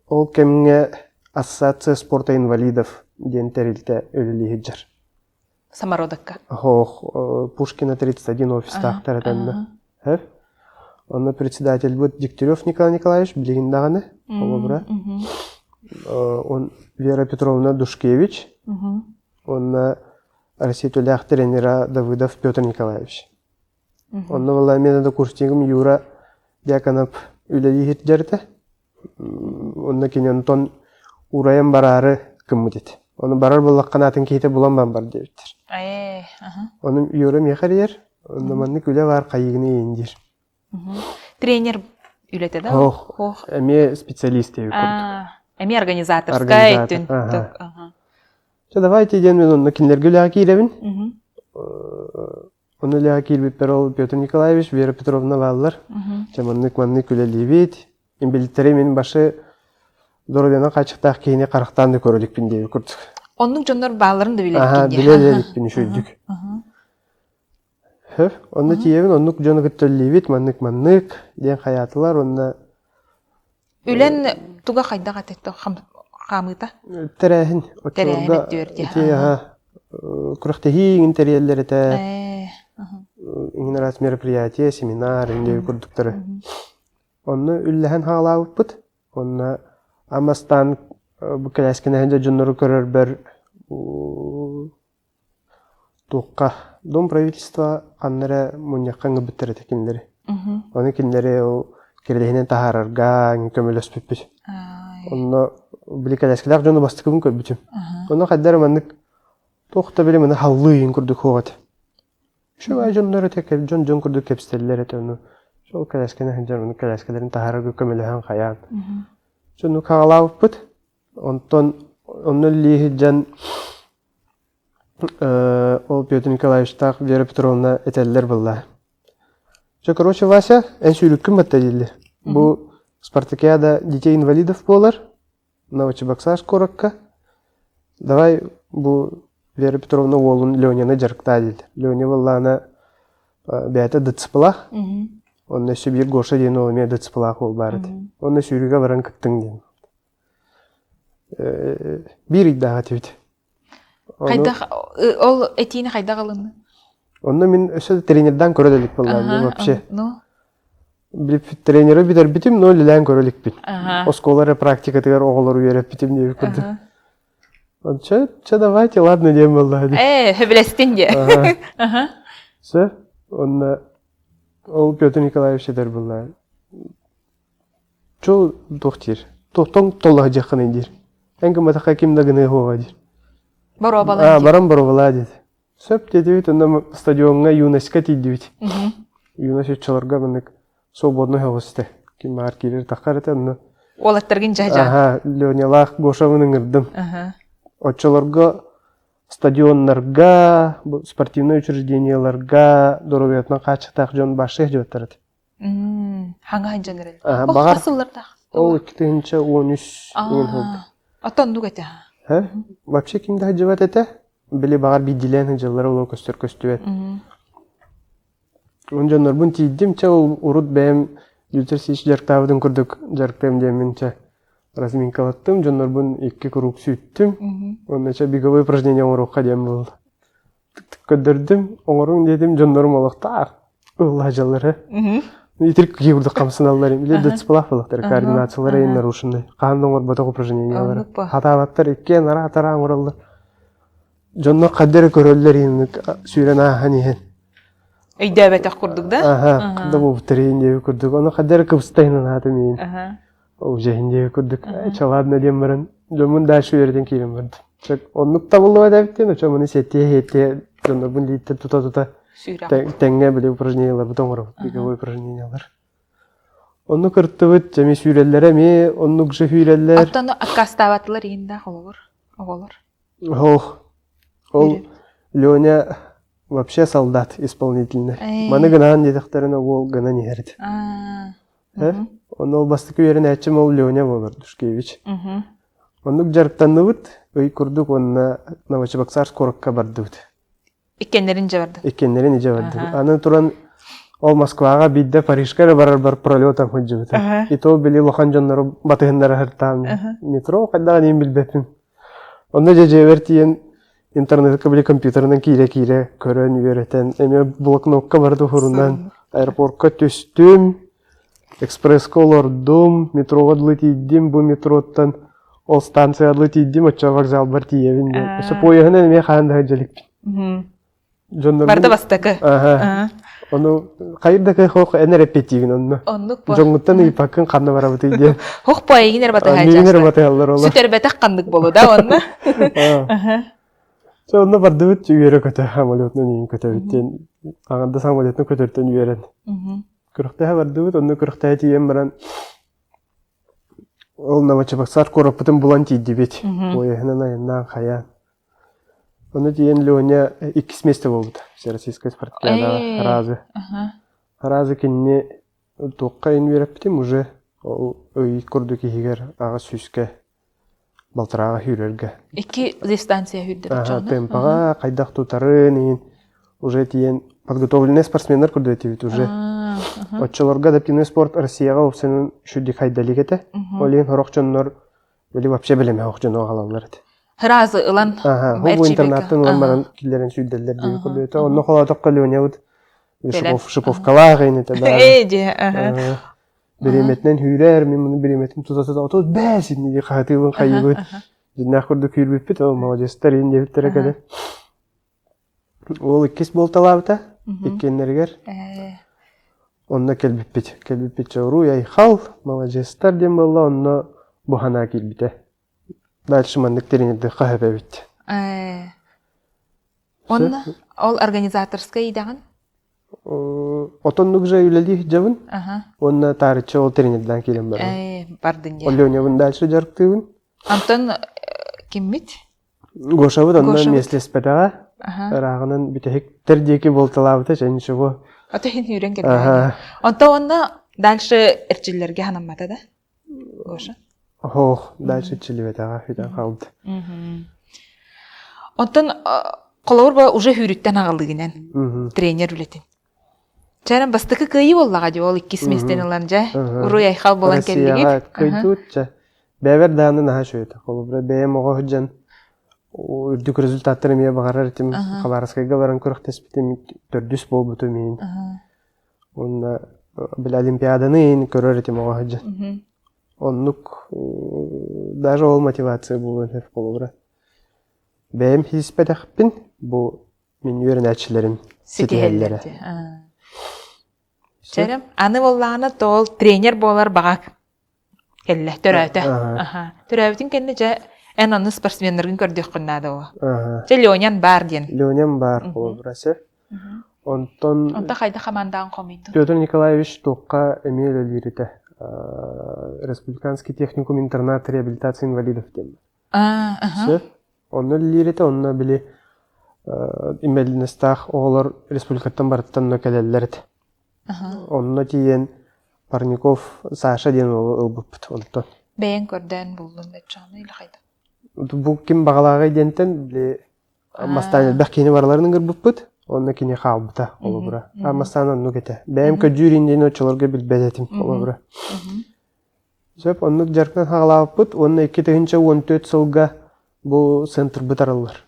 ол кемге ассоциация спорта инвалидов ден тәрелті өлілі жар. Самородокка. Пушкина 31 офистақ таратанна. Онна председатель будет Дегтярев Николай Николаевич, білеген дағаны. Он Вера Петровна Душкевич. Онна Россия-Тулях тренера Давыдов Петр Николаевич. Онна валла менада курстигім Юра Дьяконов үлелі хеттерді. Онна кенен тон урайын барары кім мұдет. Оны барар болаққан атын кейті бұлан бар деуіттер. Оның Юра меқар ер, онда манны күлі бар қайығыны ендер. Тренер үлеті да? Хоқ, әме специалист еу көрді. Әме организаторскай түн. Давайте ден мен онына кенлерге үліға кейлебін. Оны үліға кейлбеппер ол Петр Николаевич, Вера Петровна балылар. Чаманнык манны күлі бейт. Ембелеттері мен башы Доробияна қачықтақ кейіне қарықтанды көрілікпін дейі көрдік. Оның жонлар баларын да білелікпін дейі? Білелікпін шөлдік. Онны тиевін, оннық жоны күттөллейбет, маннык, ден қаятылар, онна... Үлен туға қайда қатетті қамыта? Тәрәхін. Тәрәхін өттіверді. Күріқтегі еңін тәрелер әті, еңін арас мероприятия, семинар, еңдеу көрдіктірі. Онны үлләхін хағалауып бұд, онна Амастан bu kələskənəhində cünləri görər bir tuqqa Dom правительства qanlara munyaqqa bitirə təkinləri. Onu kinləri o kirləhinin tahararga kömələs pipir. Onu bili kələskələr cünü bastıqın körbütüm. Onu qaddar manıq tuqta bili mana havlıyın kurduk hoğat. Şu ay cünləri təkər cün kurduk kepstəllər ətə onu. Şu kələskənəhində onu kələskələrin tahararga kömələhän qayan. Cünü qağalawıb bit. Onu lihicən ол Петр Николаевич так Вера Петровна этеллер была. Что, короче, Вася, эн сүйрүккүн батта делди. Бу спартакиада детей-инвалидов болар. Новочебоксарск коракка. Давай бу Вера Петровна олун Леняны жарыкта делди. Леня была ана бәті дыцпылақ. Мгм. Онна сөбір Гоша дейін олыме дыцпылақ ол барыды. Онна сүйріге баран күттің дейін. Бір иддаға түйді. Хайда ол этине хайда калынды. Онна мен өсі тренердан көрелік болдарды вообще. Ну. Тренері бітер бітім, но лилән көрелік бит. Ага. Осколары практика тегер оғылар үйеріп бітім дейі көрді. Че, давайте, ладно, дейм болды. Хөбілестен де. Ага. Все, онна ол Петр Николаевич дер болды. Чо тоқтер. Тоқтың толлағы жақын ендер. Әңгі матақа кемді гыны хоға дер. Бару балан де. Барам бала деді. Сөп деді бит, онда стадионға юнеска тейді бит. Юнесетчаларға мінік свободный хавысты. Кем бар келер таққар еті, онда. Ол аттаргын жа-жа. Ага, Леонелақ Гошавының ұрдым. Отчаларға стадионларға, спортивный учрежденияларға дұрубиятынан қачықтақ жон башы жөттірді. Хаңа ханжан кіреді? Бағар Қасылырдақ? ол 2-13 еңін holdu. Аттанду кәті? Вообще кімді жыват әті? Білі бағар бейділен жылары олы көстер көстүвет. Онжанар бұн тейдім, ол ұрыт бәйім Ютерсич жарқтавыдың күрдік жарқтайым деймінче разминкалаттым, жанар бұн 2 круг сүйттім. Оннача беговой упражнение оңырыққа дем болды. Көдірдім, оңырың дедім, жанарым олықта ұлла жалары. Итірік кейбірді қамсын алдарым. Біле дұтспылақ болықтар, координациялары ең нарушындай. Қанды оңыр батақ упражнениялары. Хаталаттар еккен, ара атара оңыралдар. Жанар қаддері көрөлдер енік сүйрен ағын еген. Үйді әбәтақ күрдік да? Қында бұл бұтырейін деп күрдік. Оны қаддері кыбыстайынан атым еген. Ол жайын деп күрдік. Чаладына дем барын. Жомын дәші өрден кейлім барды. Онлық табылуға дәбіттен, жомыны сетте жанар бұн дейті тута-тута тәңге біле упражнениялар бұтан ғыры. Беговой упражнениялар. Оны күртті бұд, жәме сүйрелер әме, онлық жы сүйрелер. Аттаны аккаставатылар енді оғылыр. Ол Леня вообще солдат исполнительный. Маны гынан дедіқтеріні ол гынан ерді. Оны ол басты көйерін әтчім ол Леня болыр, Душкевич. Онлық жарықтанды бұд, өй күрдік онына Новочебоксарск қорыққа барды бұд. Иккенлерін же барды? Иккенлерін же барды. Аны тұран ол Москваға бейді Парижкары барар пролетам хүджі бұд. Ито білі лоқан жонлары батығындары ғыртам. Метро қайдағы дейін білбепім. Онда же жевердейін интернетке білі компьютерінің кейле-кейле көрін үйеретін. Әме блокнокқа барды ғырынан аэропортқа төстім, экспресс-қа олардым, метроға дылы тейдім, бұл метроттан ол станция дылы тейдім, отча вокзал бар тейевін. Осы пойығынан әме қағандағы жәлікпін. Барды бастықы? Оны қайырдақы хоқ әне репетивін оны. Жоңғыттан үйпақын қанна бара бұты үйде. Хоқ пойығын әрбаты ғайжасты. Сүт әрбәтақ қандық болу да оны? Онда барды бұт үйері көті самолетінің ең көті бүттен. Ағанда самолетінің көтірттен үйерін. Күріқтәі барды бұт, онда күріқтәі тейен баран. Ол Новочебоксарск қорапытын бұлан тейді бет. Ойығынан айыннан қаян. Оны дейін Леня 2 месте болды. Всероссийская спартакиадаға разы. Разы кенне тоққа ен веріп бітім, уже өй күрді кейгер аға сүйске балтыраға хүйрерге. 2 дистанция хүйдір жоны? Темпаға қайдақ тұтарын, уже дейін подготовленный спортсменлер күрді өтебет уже. Отчыларға адаптивный спорт Россияға опсының шүдді қайдалік еті. Ол ең хорақ жонлар вообще білеме хоқ жон оғалалар еді. Разы ылан бұл интернаттың ылан баран келдерін сүйдерлер дейі күрді өті. Оны қолатыққа Леня бұд Шиповкалағы енеті бәрі. Береметінен хүйрер, мен мұны береметін тұта-тұта отыз бәсін неге қағатығын қайыбы. Жинақ күрді күйірбіп бет, ол молодестер ең дебіттер әкеді. Ол 2 болталабыта, 2-нергер. Онына келбіп бет. Келбіп бет жауру, яйхал, молодестер дем болла, онына бұхана келбіті. Дальше мандық теренерді қағып әбетті. Онына ол организаторская идаған? Отонлық жа үйләді жабын, онына тарычы ол тренерден келем барын. Бардың е. Ол Ленябын дальше жарықтығын. Антон кеммет? Гошабыд, онына меслес бәтаға. Рағынан бүтәхек тәрдекі болталабыда, және шығы. Отахин үйрен келді. Онта онына дальше әрчілерге ханаммады да? Гоша? Дальше чілі бәтаға үйден қалды. Онтан қолауыр ба уже хүріттен ағылдығынан тренер үлетін? Чарам бастыкы кыйы боллаға же ол 2 местен ылан же. Уруй айхал болан келдигит. Россияға кыйдуутча. Бәбер даны наха шөйті. Қолыбыра бәйем оға хүджан үрдік результаттары мие бағарар етім. Қаларыскайға баран көрік теспетім төрдүс бол бұты мен. Онна біл олимпиаданы ең көрер етім оға хүджан. Оннук даже ол мотивация болуын хеп қолыбыра. Бәйем хиспәдәқпін бұл мен үйерін әтшілерім сетихеллері. Чарам, аны боллағына тол тренер болар бағақ келле, төрәуті. Төрәуітін кенде жа ән аны спортсмендерін көрдіқ күннады о. Же Леонян бар ден. Леонян бар қолыбырасы. Онта қайда қамандағын қомейді? Петр Николаевич тоққа әмел өліріті. Республиканский техникум интернат реабилитация инвалидов дем. Оны өліріті, онына білі имеліністақ оғылар республикаттан барыттан нөкелелерді. Онына тиен Парников Саша ден ұлбыппыт онтан. Бәйін көрден болдың бәт жаны үлі қайда? Бұл кем бағалаға дентен біле мастан әлбәқ кені барларының үрбіппыт, онына кені қалбыта олы бұра. Мастан онны кеті. Бәйім көджүрін ден өтчілерге білбәдетім олы бұра. Сөп, онны жарқынан қағалаппыт, онына 2-14 сылға бұл центр бұтарылар.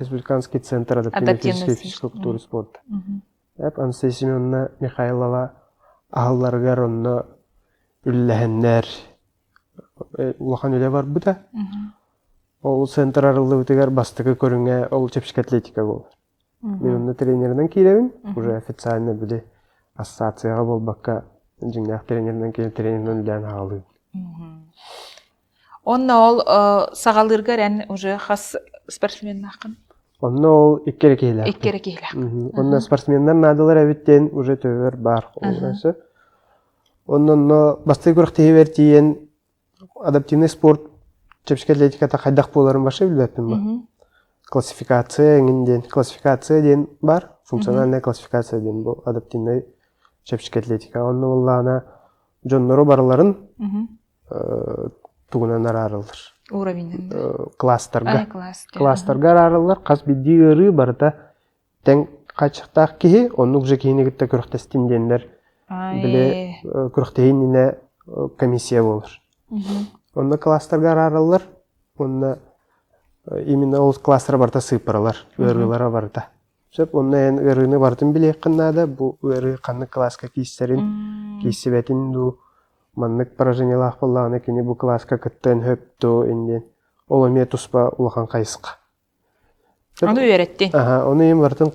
Республиканский центр адаптивной физической культуры и спорта. Анастасия Семеновна Михайлова ағылларғар онына үлләхеннер улахан үлі бар бұта. Ол центр арылы өтегер бастығы көріңе ол чепшік атлетика бол. Мен онына тренерінен кейлевін, уже официально біле ассоциацияға бол баққа жіңнәқ тренерінен кейл тренерінен үлән ағылы. Онна ол сағалырғар ән уже қас спортсмен ақын? Онна ол иккері кейлі. Иккері кейлі ақын. Онна спортсменнер надылар әбіттен уже төвер бар. Онна басты көріқтегі бертейен адаптивный спорт чепшік атлетиката қайдақ боларын башы білбәппін ба? Классификация еңінден. Классификация ден бар. Функциональная классификация ден бұл адаптивный чепшік атлетика. Онна олағына жоннору барларын туғынан арарылыр. Уровенен. Кластарға. Кластарға арарылыр. Қас бидді ұры барыта тән қачықтақ кейі, оның же кейінігітті көріқтестін дендер біле көріқтейініне комиссия болыр. Онна кластарға арарылыр. Онна именно ол кластар барта сыпырылар. Өрілері барта. Сөп, онна ән өріні бартын біле қыннады. Бұл өрі қанны класска кейстерін кейсебетін ду. Маннык поражениялах боллағына кені бұл класска күттен хөпту инден. Ол өме тұспа улахан қайсықа. Оны өйретті? Оны ем бартын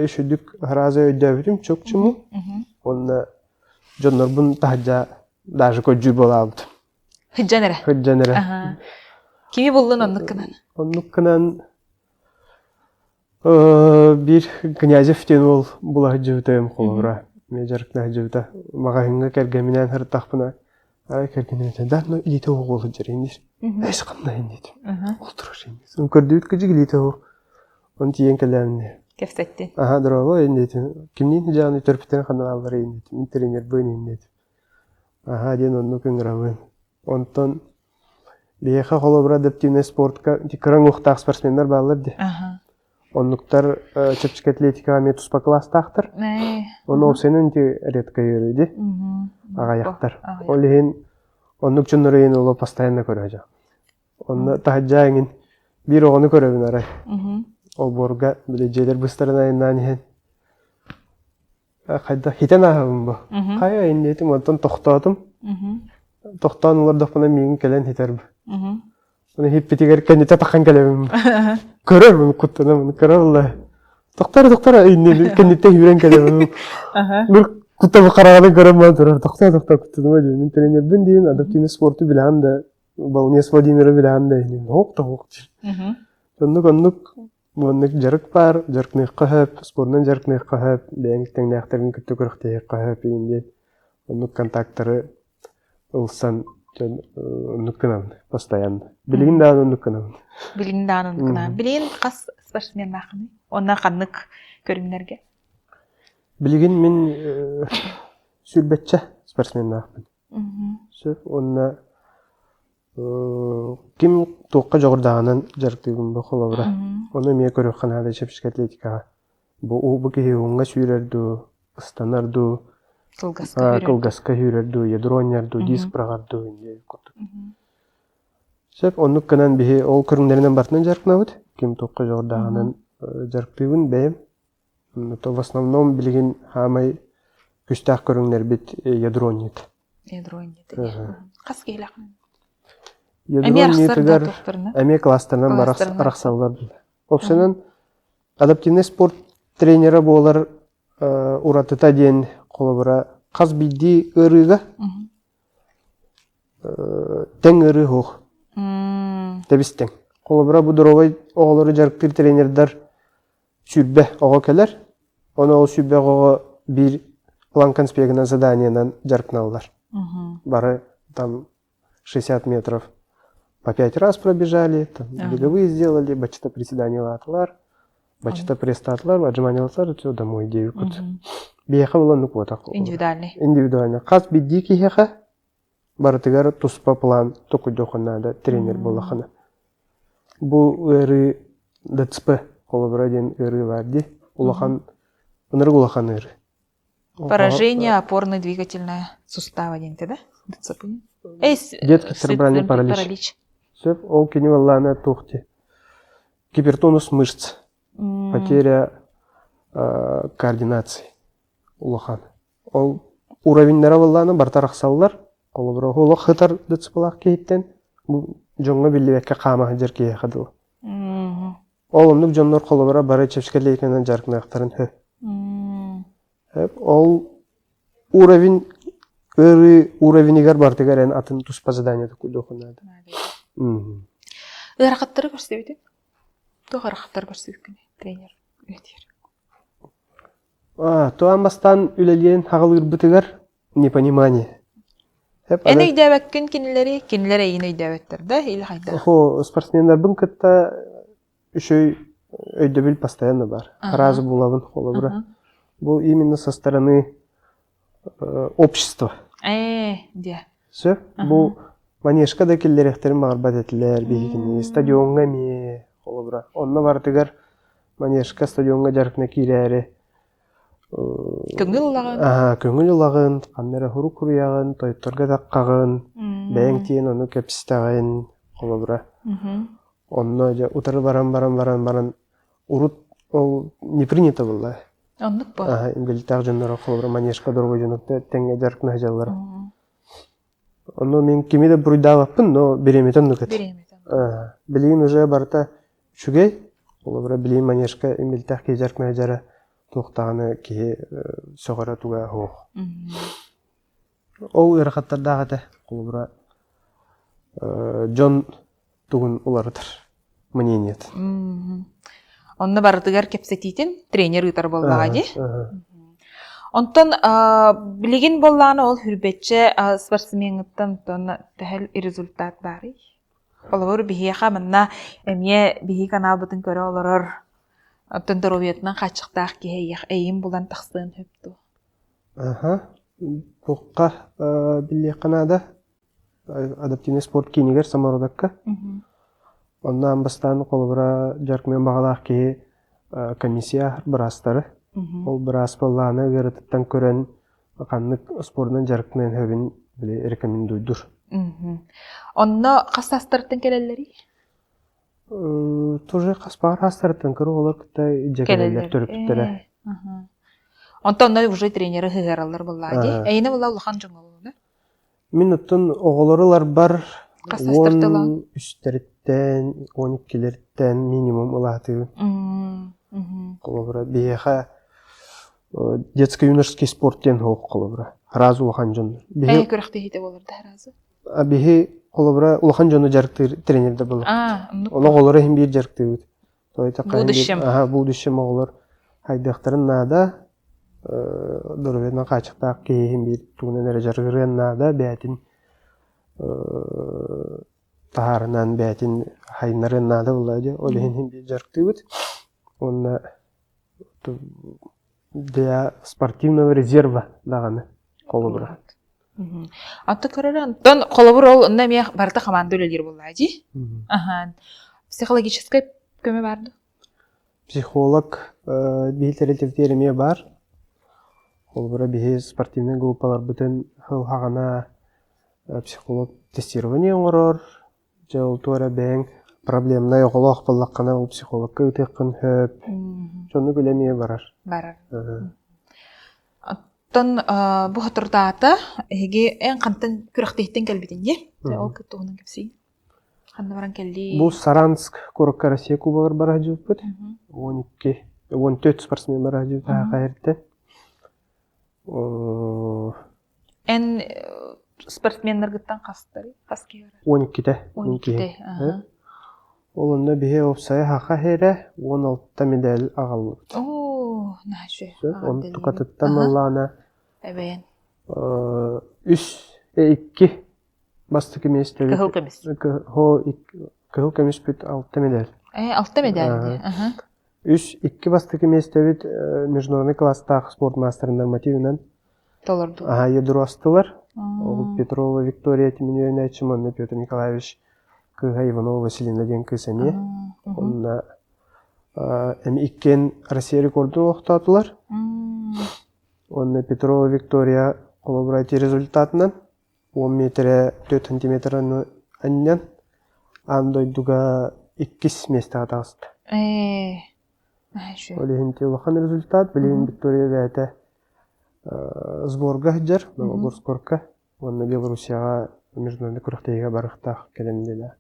үшүдік ғыразы өйдәбітім чөк чыму. Онна жоннор бұн тахджа даже көджі бола алдым. Хыджаныры? Хыджаныры. Кеми болдың оннық кынан? Оннық кынан бір Князевтен ол бұла хыджавытайым қолыра. Межаркна хыджавыта. Мағайынға кәргәмінен хырттақпына. Ай кәргәмінен тән. Дарно илеті оғы олы жар ендер. Әйсі қамна ендер. Ол тұраш ендер. Сон көрдіуіт күжік илеті оғы. Он тиен кәләміне. Кәфсәтті? Дұралы ендер. Кімнен жағаны төрпітен қанал алар ендер. Мен тренер бұйын ендер. Ден онны көңірауын. Онтон бейеқа қолыбыра адаптивный спортқа кран ұқтақ спортсмендер бағылыр де. Оннуктар чепчик атлетика метуспа класстақтыр. Оны олсенін де редко үйрейді. Ағаяқтар. Олеген оннук жоннор ең олы постоянно көрі. Онны тахаджа еңін бір оғыны көребін арай. Ол борға біле желер бұстарын айынан ен. Қайда хитен ағабын бұл. Қай айын дейтім, онтан тоқтадым. Тоқтан олар доқпына меңін кәлен хитер бұл. Оны хиппетігер кәнете таққан кәлемін. Көрер мұны құттына мұны көрер Аллах. Тоқтар, кәнете үйрен кәлемін. Бір құттабы қарағаны көрер мұны тұрар. Тоқтар құттыны дейін. Мен тренер бүн дейін адаптивный спорту білән да, Балнес Владимиры білән да. Оқ дейін. Оннық жарық бар, жарқынық қағып, спорынан жарқынық қағып, бәйінгіктен нәқтірін күтті көріқтегі қағып егінде. Оннық контактары ұлсан нуккынан постоянно. Билигин да нуккынан. Билигин да нуккынан. Билигин қас спортсмен ақыны. Онна қаннық көрімдерге? Билигин мен сүрбетчі спортсмен ақпын. Сөп, онна ким тоққа жоғырдағынан жарықтығын бұл қолабыра. Оны мен көріп қанады шепшік атлетикаға. Бұл кейі оңға сүйрерді, станарду, Кылгаска кылгаска хүрерду, ядронерду, диск прагарду инде курдук. Сөп оннук канан бихи ол көрүңнеринен бартынан жаркнабыт. Ким токко жордагынан жарктыбын бэм. То в основном билигин хамай күстах көрүңнер бит ядронит. Ядронит. Кас келак. Ядронитыгар эме кластерынан бараксаллар. Опсенен адаптивный спорт тренера болар уратыта ден колобура каз бидди ырыга тең ыры хох. Тебистең. Колобура будуровой оголору жарктыр тренердар сүрбе ого келер. Оны ол сүрбе ого бир план конспектынан заданиянан жаркналар. Бары там 60 метров по 5 раз пробежали, там беговые сделали, бачата приседания латлар, бачата престатлар, отжимания латлар, все домой девикут. Бияха было ну вот такого. Индивидуально. Каз бидди кихеха, баратыгар туспа план, только дохан надо, тренер болахана. Бу эры дцп, колобрадин эры варди, улахан, улахан эры. Поражение опорно-двигательного сустава, да? ДЦП. Детский церебральный паралич. Сөп, ол кені валлана тухти. Гипертонус мышц. Потеря координации. Улахан. Ол уровеньдері валлана бартарақ саллар. Қолыбыра олық хытар дцплақ кейттен. Жоңға білдебекке қамағы жеркеге қадыл. Ол ондық жонлар қолыбыра бары чепшкерлейкенен жарқынақтарын хы. Ол уровеньгар бартыгар эн атын туспа заданиятı кудохунады. Ырақаттары көрсетеді? Тоғы ырақаттары көрсетеді тренер өтер. Тоғанбастан үлелген хағылыр бұтыгар непонимание. Ән өйдәбәккен кенілер әйін өйдәбәттір, да? Спортсмендар бұн кітті үшөй өйдәбіл постоянно бар. Разы болағын қолы бұра. Бұл именно со стороны общества. Сөп, бұл манешка да келдеректерін мағырбат етілер, бейгіне, стадионға ме, қолы бұра. Онына бартыгар манешка стадионға жарқына кейрәрі. Көңіл ұлағын? Көңіл ұлағын, қаннары хұру күрияғын, тойттарға таққағын, бәйін тейін оны көпістағын, қолы бұра. Онына ұтары баран, ұрут ол не принято болды. Оннық бұл? Ингілтақ жонлары қолы бұра, манешка дұрғы жонлықты тәңге жарқына жалары. Оны мен кемеде бұрыдағаппын, но береметен нүкет. Білейін уже барта үшігей, қолы бұра білейін манешка ингілтақ кей жарқына жары тоқтағаны кей соғара туға хоқ. Ол ұрақаттардағыда қолы бұра жон туғын оларыдыр, мнениет. Онны бардыгар кепсетитин тренер ытар боллаға де. Онтон билигин болланы ол хүрбетче спортсменыттан тәхіл результат бары. Олар бихияқа манна әмие бихи канал бұтын көрі оларыр. Онтон дұровиетінен қачықтақ кейі әйін болан тақсыын хөпту. Бұққа біле қанада адаптивный спорт кейінігер самародакка. Ондан бастан қолыбыра жаркымен бағалақ кейі комиссия бірастары. Ол бірас болланы ғырытыттан көрін қанлық спордың жаркымен хөбін біле рекомендуйдур. Онны қастастырыттың келелері? Тоже қаспағар астырыттың көрі олар күтті жекелелер түріптері. Онта онна уже тренері ғығаралар боллады. Әйіні болла ұлған жоң олуды? Мен ұттын оғыларылар бар. Қастастыртылан? 13-тен, 12-лерден минимум ұлаты. Қолыбыра бейеға детско-юношеский спорттен оқ қолыбыра. Разы ұлған жоны. Әй көріқті хейте болырды разы? Бейе қолыбыра ұлған жоны жарықты тренерді болыр. Оны қолыры хем бейір жарықты өт. Будущем. Будущем оғылар. Хайдақтарын нада, дұрыветна қачықтақ кейхем бейір туғынан әрі жарғырын нада бәтін тағарынан бәтін хайнарын нада болады. Олы хем бейір жарықты өт. Онна для спортивного резерва дағаны қолы бұра. Атты көрері антон қолы бұр ол ұнда мен барда қаманды өлелер болады. Психологической көмі барды? Психолог бейтірілтіктеріме бар. Олбара бихи спортивный группалар бүтін хылхағана психолог тестирование оңорор. Жол туара бәң проблемна оғылақ боллаққана ол психологқа үтеққын хөп. Жоны көлемие барар. Барар. Оттон бу хотурдаата эги эн кантан күрәхтейтен кэлбитин же. Ол кытуунун кепси. Ханна баран келди. Бу Саранск Курокка Россия кубагар бара жуппут. 14 спортсмен бара жуппут хайртен. Эн спортсменнер гыттан кастары, каскер. 12-те. Олонда бихе опсая хака хере 16 медаль агаллы. О, наше. Он тукатыттан маллана. Эбен. 2 басты кеместе. Кыхыл кемес. Кыхыл кемес бүт 6 медаль. 6 медаль. 2 басты кеместе бүт международный класстағы спорт мастер нормативінен. Толорду. Ядро астылар. Петрова Виктория Тименевна Айтчимонна Петр Николаевич Кыга Иванова Василина ден кысане. Онна иккен Россия рекорду оқтатылар. Онна Петрова Виктория коллаборати результатынан 10 метре 4 сантиметраны аннан андойдуга 2 месте атаст. Олехинте улахан результат, билин Виктория вәті сборга жар, Новогорскорка. Онна Белоруссияға международный күріқтейге барықтақ келемделі.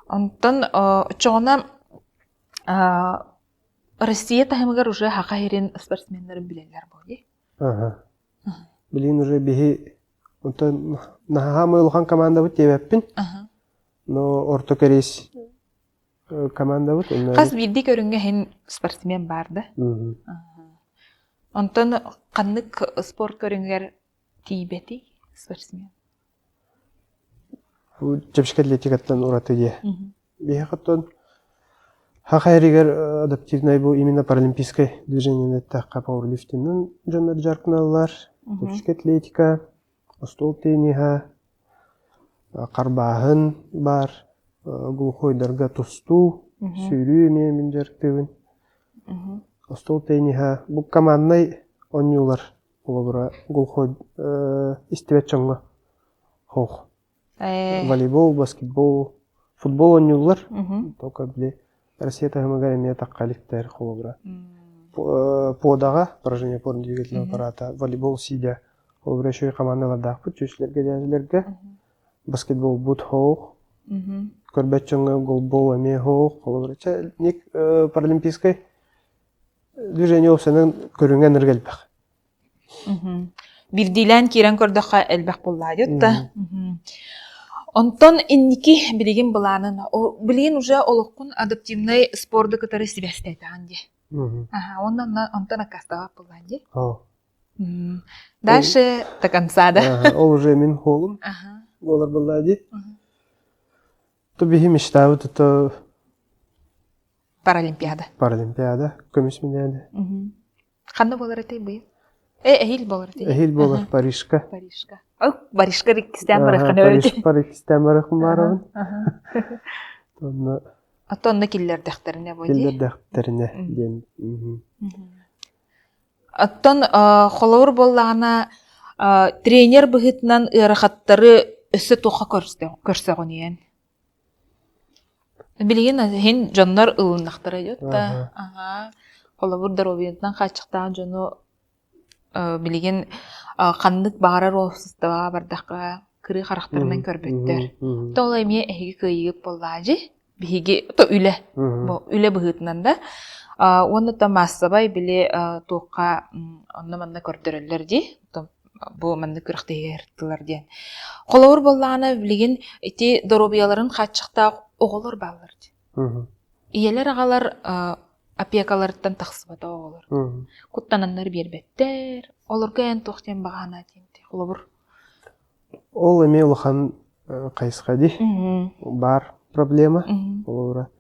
Онтон чоғына Россия тахымығар уже хақа херен спортсменлерін білелер болды? Білін уже бейі нахамы ұлған команда бұд дебеппін. Но орто корейс команда бұд. Қас бірді көрінге хен спортсмен барды? Онтон қаннық спорт көрінгер тейбеті спортсмен? Жапшық атлетикаттан ұраты де. Бейі қаттон хақайригер адаптивнай бұл именно паралимпийскай движение таққа пауэрлифтиннен жондар жарқыналар. Жапшық атлетика, стол тейниға, қарбағын бар, глухойдарға тұсту, сөйлі емемен жарықтығын. Стол тейниға бұл команднай онюлар. Олабыра глухой истебет чоңға хоқ. Волейбол, баскетбол, футбол онюлар. Тока біле Россия тағымығар еме таққалықтар олабыра. Подаға, поражение порын двигательного аппарата, волейбол сидя. Олабыра шөй командаларда ақпыт, жөшілерге, жәзілерге. Баскетбол бұд хоқ. Көрбет чоңға голбол еме хоқ. Олабыра нек паралимпийскай движение опсанын көрінген үргелбәқ. Бирдилен кирен көрдіға әлбәқ боллайды. Онтон инники билигин буланын, билигин уже олыққын адаптивный спорды кытары сибәстәді анде. Онтон акастава боллайды. Дальше до конца, да? Ол уже мен холым. Олар боллайды. То бихи мечтавы, то Паралимпиада. Паралимпиада, көміс медалі. Қанды болар әтей бұйы? Әйіл болар әтей? Әйіл болар, Парижка. Парижка. Парижка рекістен барықын өйді. Парижка барықын барығын. Атонны келлер дәқтеріне бөйді? Келлер дәқтеріне. Аттон қолауыр боллағына тренер бұғытынан ұрақаттары өсі тоқа көрсеғын ең. Билигин хин жоннор ылыннактары жотта. Холобур даробиянтан качыктаган жону билигин кандык баарар олсустага бардакка кыры характарынан көрбөттөр. Тола эме эги кыйып боллажы. Биги то үле. Бу үле быгытынан да. Оны та массабай биле тоққа онны манна көрдөрөллөр ди. Бу манна кырыктыгыртылар ден. Холобур боллагана билигин эти даробияларын качыкта оғылыр балыр. Иелер ағалар опекаларыттан тақсыбата оғылыр. Құттананлар бербеттер, олырға ән тоқтен бағана деймді. Олабыр? Ол әме ұлыған қайсыға де. Бар проблема. Олабыра.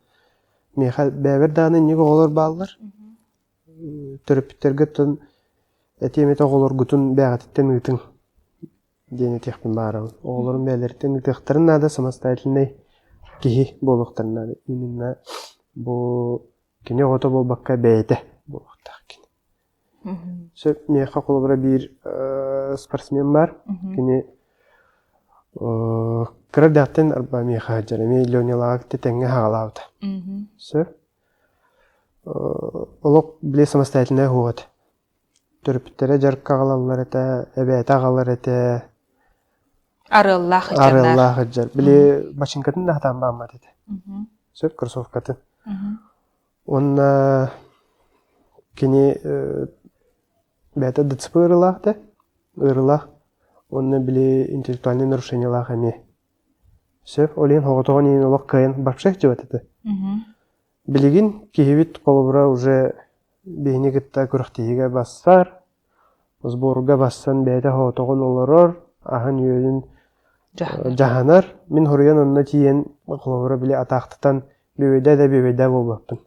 Меха бәбір дағаны неге оғылыр балыр. Түріпіттерге түн әтемет оғылыр күтін бәғатеттен үтін. Дені текпін барығын. Оғылырын бәлерттен үтіқтірін ада самостоятельный кихи болуқтарына именно бұл кене ғото бол баққа бәйті болуқтақ кене. Söp meха kolubra bir sportsmen var. Kini kıradaktın arba meha jarami Leonelak tenge halawdı. Söp olok bile самостоятельная ход. Törpütlere jark kağalallar ete, ebet ağalar ete. Arıllah hıçanlar. Arıllah hıçar. Bile başınkatın da hatan bağımad ete. Söp kırsofkatın. Onna kini бета дыцпы ырылах да, ырылах, онна биле интеллектуальный нарушениялах ами. Сөп, олен хоғытоған ең олақ кайын барпшақ жауат еді. Билеген кейбет қолыбыра уже бейіне кітта көріқтейге бассар, сборуға бассан бәйті хоғытоған оларар, ағын үйелін жаханар. Мен хориян онна тиен қолыбыра биле атақтытан бөйді болбаппын.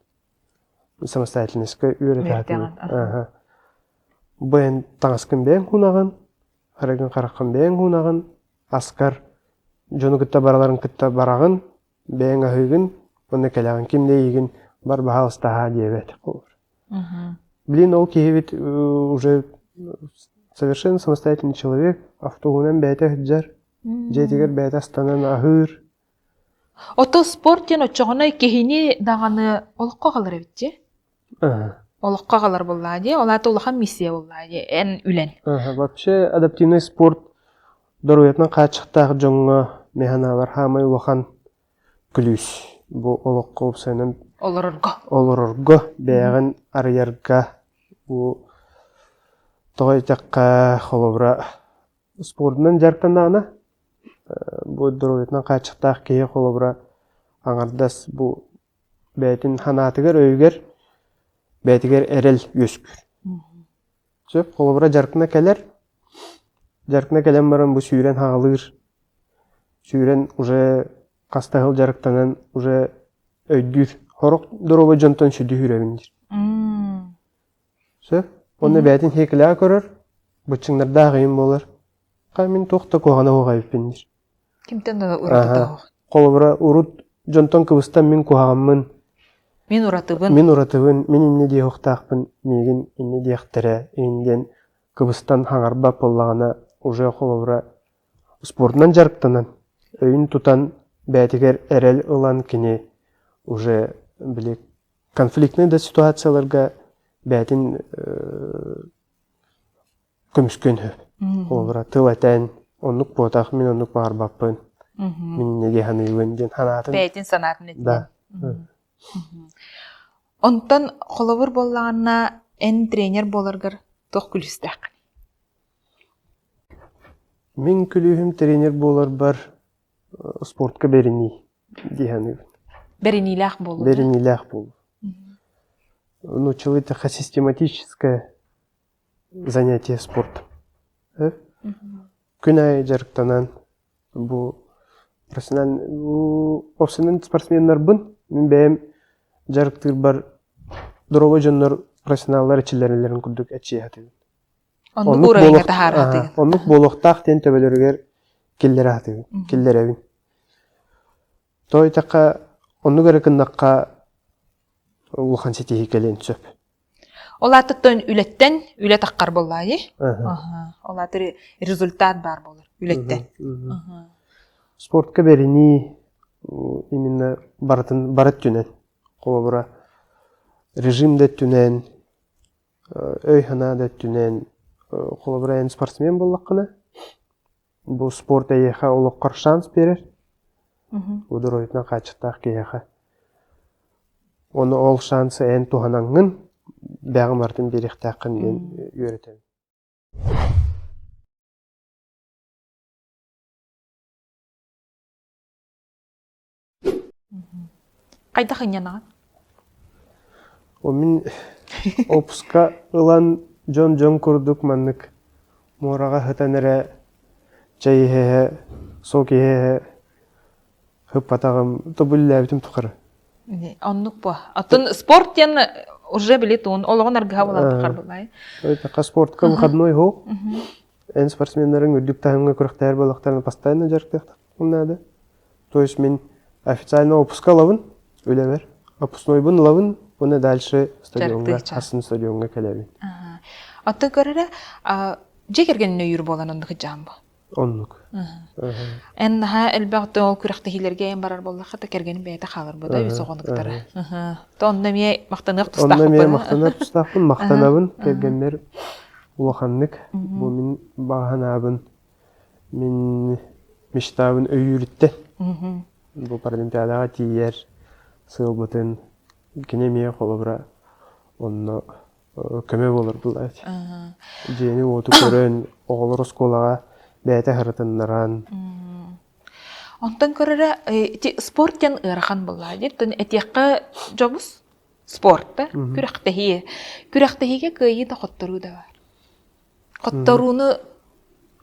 Самостоятельностьқа үйретатын. Бәйін таңасқын бәйін құнағын, қарайын қараққын бәйін құнағын, аскар жоны күтті бараларын күтті барағын, бәйін ағығын, оны кәліғын кемде егін бар бағалыстаға дейбет қолыр. Блин, ол кейбет уже совершенно самостоятельный человек, автоғынан бәйті хүджар, жетігер бәйті астанан ағыр. Ото спорттен өтчоғына кехini дағаны олыққа қалыр әбітте? Олыққа қалар болады, олаты олыған миссия болады, ән үлен. Вообще, адаптивный спорт дұруетінің қачықтағы жоңға механалар хамай олыған күліс. Бұл олыққа опсайынан олырырғы, бәйіғін арыярға. Бұл тоғай тәққа қолыбыра спортынан жарқтандағына. Бұл дұруетінің қачықтағы кейі қолыбыра аңардас бұл бәйтін ханатығыр өйгер бәйтігер әрел өскүр. Сөп, қолыбыра жарқына кәлер. Жарқына кәлем баран бұл сүйрен хағылыр. Сүйрен уже қастағыл жарықтанан уже өйдір. Хорық дұрова жонтан сүді хүрәвіндір. Сөп, оны бәйтін хекіліға көрір. Бұтшыңларда ағайын болыр. Қаймен тоқта қоғана оғайыппендір. Кімтен ұрыты тауық? Қолыбыра ұрыт жонтан кыбыстан мен қоғамын. Мен ұратыбын, мен инне дей оқтақпын, меген инне дейқтірі, инден кыбыстан хаңарба поллағана уже қолыбыра спортынан жарықтанан, өйін тұтан бәтігер әрел ұлан кене уже білек конфликтный да ситуацияларға бәтін көміскен хөп. Қолыбыра тыл әтән, онлық ботақ, мен онлық бағарбаппын, мен неге ханығын ден ханатын. Бәтін санатын әтін. Да. Онтан қолыбыр болағына ән тренер болырғыр тоқ күлістәк. Мен күлігім тренер болар бар спортқа бәріні дейханы. Бәріниләқ болу. Бәріниләқ болу. Научил это систематическое занятие спортом. Күн ай жарықтанан бұл профессиональный спортсменлар бұн. Мен бәйім жарықтыр бар дұрова жонлар профессионаллар әчілерілерін күрдік әче әтігін. Онлық ұрайыңа тахар әтігін. Онлық болуқтақ тен төбелерігер келдер әтігін, келдер әвін. Той таққа, онлық әрекіндаққа ұлған сетегі келен сөп. Олатыттан үлеттен үлет аққар боллайы? Олаты результат бар болыр, үлеттен. Спортқа бәріні именно барат түнен. Қолыбыра режим да түнен, өйхана да түнен. Қолыбыра ән спортсмен болаққына. Бұл спорт әйеға олыққар шанс берер. Бұдыр ойытына қачықтақ кейеға. Оны ол шансы ән туғанаңын бәғім артын беректақын мен өретем. Қайда қынянаған? О мен опусқа ұлан жон көрдік маннық. Мораға хытаныры чайы соки хып атағым тобылы әбітім тұқыры. Оннық бұ. Атын спорттен уже білет он олығын арғыға болады тұқар бұлай. Тақа спортқа бұқадной хоқ. Ән спортсменлерің үрдік тағымға көріқтәр болықтарына постоянно жарықтақтық. То есть мен официально опуска лавын, öyle ver. Опусной бұн лавын, бұны дальше стадионға, асын стадионға кәләбін. Атын көрөрө жекерген үйүр болан онды хыжаам бу. Оннук. Эн ха элбэгт ол күрәхтәһиләргә ен барар буллах та кергән бәйтә халыр бу да үз огонлыктары. Тонны ме мактанып тустак. Онна мен мақтанып тұстақпын, мақтанабын, кергенлер улаханнык. Бұл мен бағанабын, мен мечтабын өйірітті. Бұл паралимпиадаға тиер, сыл бұтын, кенеме қолы бұра, онны көме болыр бұл әйт. Жені оту көрін, оғылыр осколаға бәйті ғырытыннаран. Онтан көрөрө спорттен ырахан булла диттен этиякка жобус спортта күрәхтәһиге кыйы да хоттору да бар. Хотторуны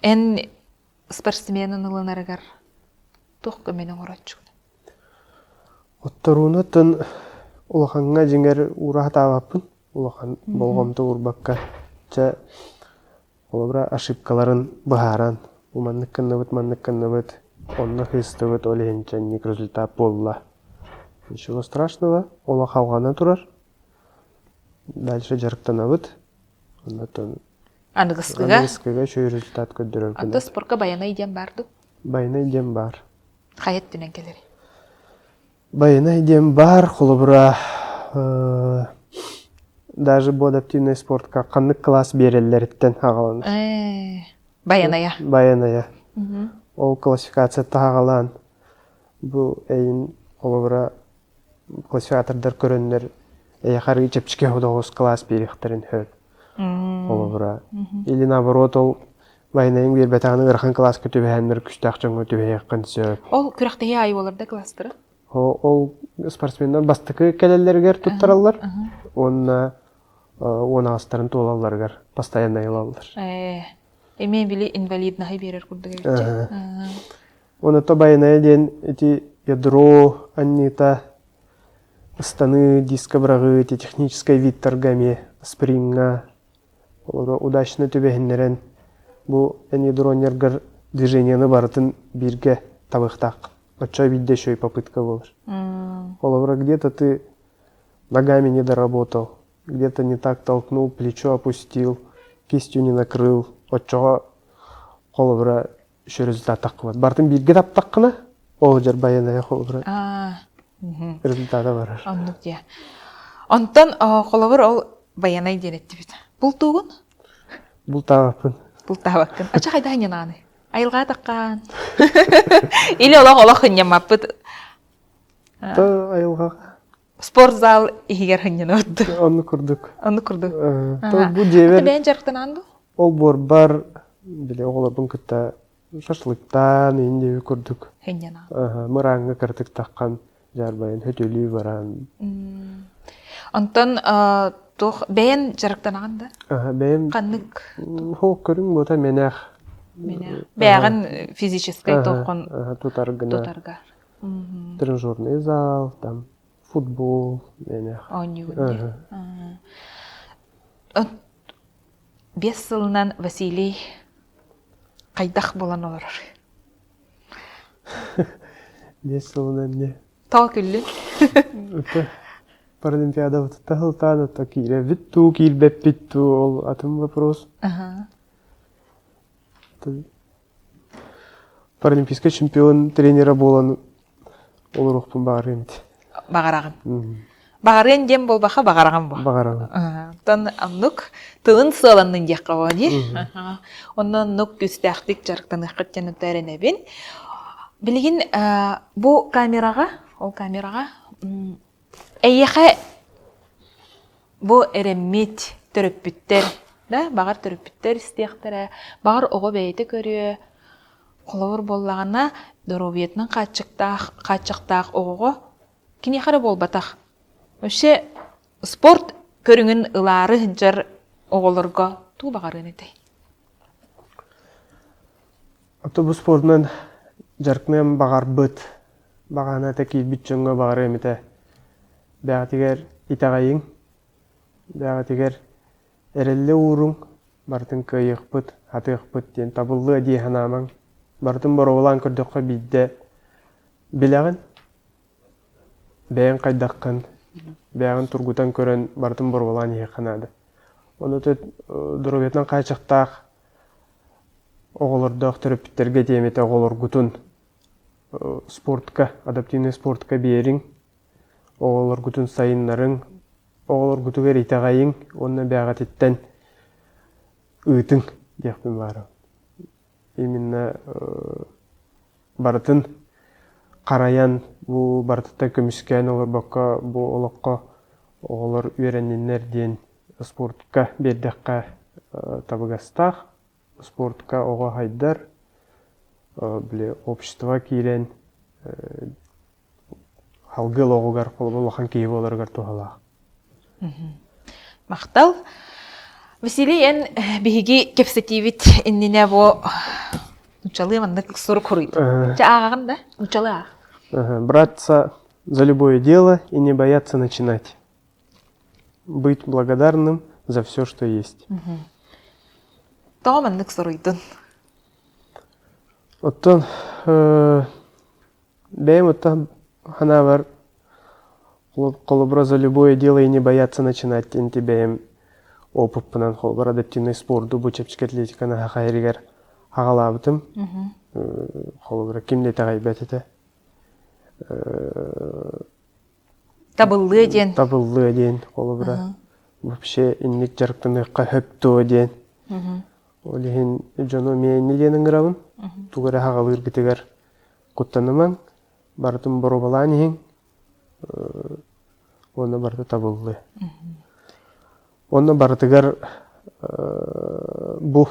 эн спортсменын ылынарыгар тух көменен орачу. Хотторуны тын улаханга жеңер ура табаппын. Улахан болгомду урбакка ча олабра ошибкаларын бахаран. Уманныкканнабыт. Онна христовыт олегенченник результат болла. Ничего страшного, ола халгана турар. Дальше жарыктанабыт. Оннатон Аныгыскыга шөй результат көддөрөр. Анда спортка баяна идем барды. Баяна идем бар. Хаят түнен келери. Баяна идем бар, холобура даже бу адаптивный спортка каннык класс береллерден агаланыр. Баяная. Баяная. Ол классификация тағалан. Бұл әйін олыбыра классификатордар көрінлер әйіқары чепчіке ұдағыз класс беректерін хөп. Олыбыра. Или наоборот, ол байнайың бер бәтағының ырхан класс көтөбәхәнмір күштәқчың өтөбәйіққан сөп. Ол күрәқтіге ай оларда кластыры? Ол спортсмендар бастықы кәлелергер тұттаралар. Онна астарын толаларгар постоянно илалар. Эмен били инвалиднаһы берер курдуга. Оны то баяна ден эти ядро аннита станы дискобрагы эти технической вид торгами спринга удачно төбәһеннәрен бу ядро нергар движениены барытын бирге табыктак. Отча видде шой попытка булыр. Оловра где-то ты ногами не доработал, где-то не так толкнул, плечо опустил, кистью не накрыл. Отчаға қолы бұра үші результат таққывады. Бартын бірге таптақ қына, ол жар баяная қолы бұра результаты барар. Аннық де. Онтан қолы бұра ол баянай денетті бет. Бұл туғын? Бұл тағапын. Бұл тағапын. Ача қайда ханен аны? Айылға таққан. Или олақ хыннямап бұд? Айылға. Спорт зал егер хыннен өтті. Оны күрдік. Оны күрдік. Бұл жевер. Бәйін жарықтан анды? Ол бар, біле олардың күтті шашлықтан ендеуі көрдік. Хеннен ан. Мұраңы кіртік таққан жарбайын хөтөлі баран. Онтан бәйін жарықтан ағында? Бәйін Қаннық? Ол көрің бұта менәқ. Бәйін физическай тоқын тұтарғына. Тренажерный зал, там футбол, менәқ. Онюгінде. 5 сылынан Василий қайдақ болан олар. 5 сылынан не? Тал күлі. Паралимпиада бұтта ғылтан ұтта кейлі. Витту, кейлбәп битту, ол атым вопрос. Паралимпийский чемпион тренера болан олар оқпын бағар емді. Бағарағын. Бағарын дем бол баха бағараған бұл. Бағараған. Тан аннук тылын сыланның дек қавады. Оннан нук күстәқтік жарықтан ұқыттен өттәрін әбін. Білген бұл камераға, әйеқі бұл әрәмет түріппіттер, бағар түріппіттер істеқтірі, бағар оғы бәйті көрі, қолауыр болағына дұровиетінің қатшықтақ оғы кіне қары бол батақ. Өше спорт көріңін ұлары жар оғылырға ту бағарын еті. Автобус спортынан жарқынен бағар бұд. Бағана тәкей бүтчіңгі бағар еметі. Бәғатегер итағайың. Бәғатегер әрелі ұрың. Бартын көйіқ бұд, атық бұд ден табылы дейін амаң. Бартын бар олан көрдіққа бейді. Біләғын? Бәйін қайдаққын. Бәғын тұргутан көрін бартын борғылан ие қанады. Оны төт дұрубетнан қайчықтақ оғылырдақ түріптерге демете оғылыр күтін спортқа, адаптивный спортқа берің, оғылыр күтін сайынларың, оғылыр күтігер итағайың, онына бәғат еттен ұйтың деқпін бары. Именно барытын қараян, бұл барытыттан көміскен олар баққа, бұл олыққа оғылыр үйренінлер ден спортқа бердіққа табығастақ, спортқа оға хайдар, общество кейлен, халгыл оғығар қолы олақан кейіп оларғар туғалақ. Мақтал. Василий, ен бігігі кепсетивит инніне бо учалы мандық сұры құрыйды. Ағағын да? Учалы ақ. Браться за любое дело и не бояться начинать. Быть благодарным за все, что есть. Тоға мандық сұрыйдың? Оттон, бәйім оттан хана бар, қолыбыра за любое дело и не бояться начинать. Энти бәйім опыппынан қолыбыра адаптивный спорду, бұчапчик атлетиканы хақайригер ағалабытым. Қолыбыра кімде тағай бәтеті. Табыллы ден. Табыллы ден қолыбыра. Вообще, инник жарықтыныққа хөпту ден. Олеген жону мейінні денің ғырабын. Туғыры хағалыр бітігер құттаныман. Бартым бұру балан ең. Оны барты табыллы. Оны бартығар бұ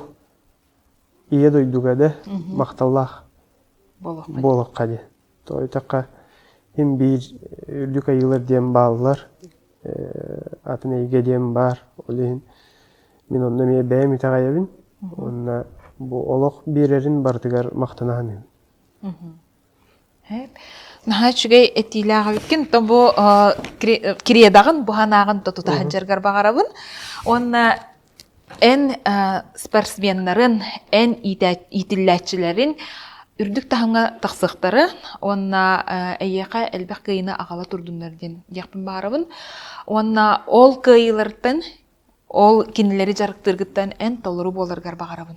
ие дойдуғады мақталлақ болыққа де. Тойтаққа hem bir ürlük ayılır diyen bağlılar. Atın eyge diyen бар. Olehin min onunla meye bəyəm itağayabın. Onunla bu oluq birerin bardıgar maqtanağın. Наха чүгей этилаға біткен, то бұл киредағын, бұханағын тұтутағын жарғар бағарабын. Онна ән спортсменларын, ән итілләтчілерін үрдік тағыңа тақсықтары, онна әйеқа әлбәқ күйіні ағала тұрдыңлардың яқпын бағарабын. Онна ол күйілерден, ол кенелері жарықтырғыттан ән толыру боларғар бағарабын.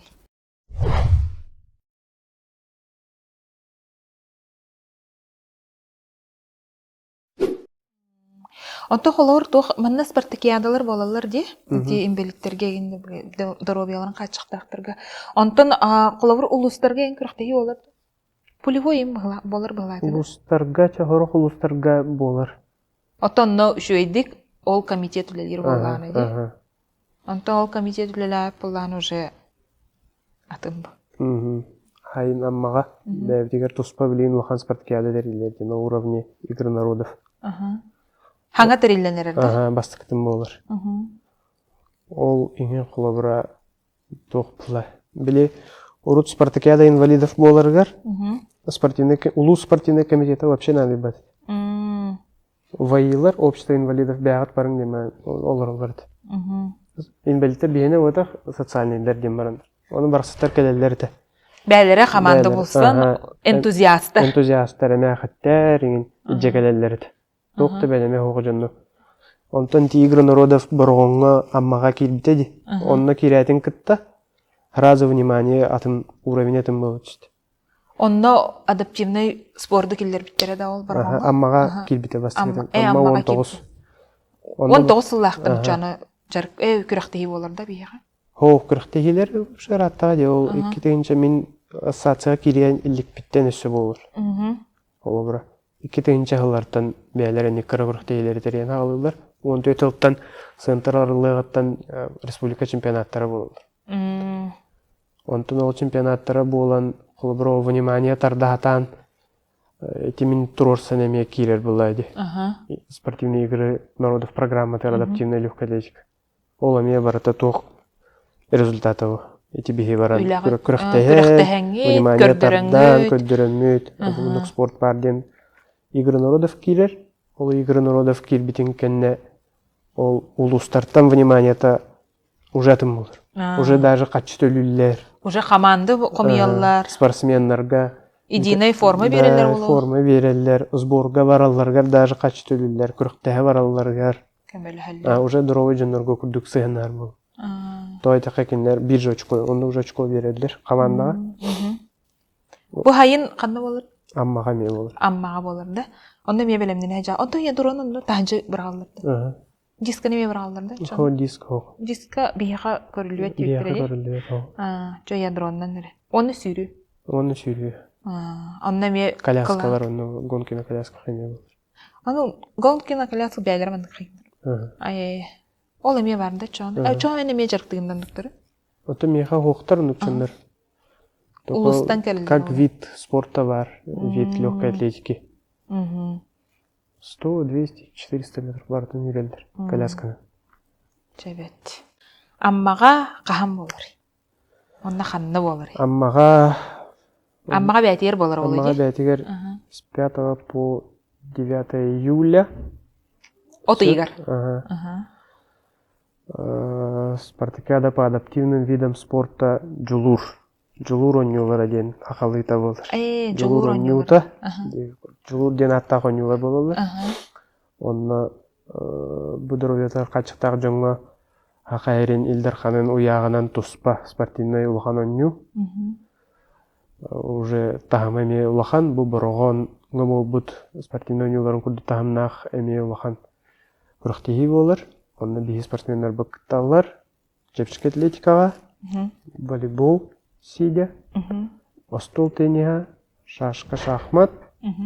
Онто холор тох манна спартакиадалар болалар ди имбеликтерге доробияларын качыктактырга. Онтон холор улустарга эң күрәктәге олар. Полевой им болар булады. Улустарга чагырык улустарга болар. Отонно шуйдик ол комитет үлелер болганы ди. Онто ол комитет үлеләр булган уже атым. Хайын аммага дәвдигер туспа билин улхан спартакиадалар илерди на уровне игры народов. Хаңа тәрелленерді? Бастықтым болар. Ол еңен құлабыра тоқпыла. Біле, урут спартакиада инвалидов боларғар, улу спортивный комитета вообще налибат. Вайылар, общество инвалидов бәғат барын деме олар оларды. Инвалидтер бейіне өтақ социальныйлар дем барандар. Оны барсықтар кәлелерді. Бәлері қаманды болсын, энтузиасттар. Энтузиасттар, әмәқаттар, жекәлелерді. Тоқты бәлеме хоғы жонну. Онтан игры народов бұрғынға аммаға келбітеді. Онына керәтін кітті. Разы внимание атын уровень атын болып түсті. Онына адаптивный спорды келдер біттері да ол бұрғынға? Аммаға келбіте бастығыдан. Амма 19. 19 сыллақтың жаны күріқтегі боларда бейіға? Хоқ күріқтегілер шараттаға де. Ол 2-тігінші мен ассоциацияға керейін ілік біттен өсі болыр. Ол бұра. 2-тігінші ғылардан бәлеріне кірі-күріқ дейілері терен ағылылар. 14 ұлттан сынтарарлығыттан республика чемпионаттары болылар. Онтын ол чемпионаттары болан құлыбыра внимание тардағатан этимин турорсан әме кейлер болады. Спортивные игры народов программы адаптивная легкая атлетика. Ол әме барыта тоқ результатовы. Эти беги баран күріқтәге, внимание тардан, көддірінмет, бұнық спорт барден. Игры народов килер, ол игры народов кил битин кенне, ол улустартан внимание-то уже атым болыр. Уже даже качтөлүллер. Уже команды комияллар. Спортсменларга. Идейная форма берелер болу. Форма берелер, сборга баралларга даже качтөлүллер, күрүктәге баралларга. Кемел хәлләр. Уже дровый жонорго күрдүк сыгынар бул. Тоойта кекинлер 1 очко, 10 очко бередилер командага. Бу хайын кандай болор? Аммага ме болор. Аммага болор да. Онда ме белемден хажа. Онда я дуронун да тажы биралдар. Диска неме биралдар да? Хо диск хо. Диска бияга көрүлүп Бияга өттүрү. көрүлүп хо. Жо я дурондан нере. Оны сүйрү. Оны сүйрүү. Онда ме Коляскалар, оны гонкина коляска кеме болор. Аны гонкина коляска бәйләр мен кыйын. Ай. Ол эме бар да чон. Чон эме жарыктыгындан доктор. Ото меха хоктар нучандар. Улустан келди. Как вид спорта бар, вид легкой атлетики. 100, 200, 400 метр бартын үйрелдер колясканы. Чебет. Аммага кахам болор. Онда ханны болор. Аммага бәтер болор болор. Аммага бәтигер с 5 по 9 июля. Ото игр. Спартакиада по адаптивным видам спорта Джулур. Джулур онюлар один хакалыта болор. Джулур онюлар. Джулур ден аттак онюлар болор. Онна будуроветар качыктак жоңго Хакайрин Илдарханын уягынан туспа спортивный улахан оню. Уже тахам эме улахан бу борогон гомолбут спортивный онюларын курду тахамнах эме улахан курактиги болор. Онна бии спортсмендер бакталар. Чепчик атлетикага, волейбол, сидя, остол тенига, шашка, шахмат,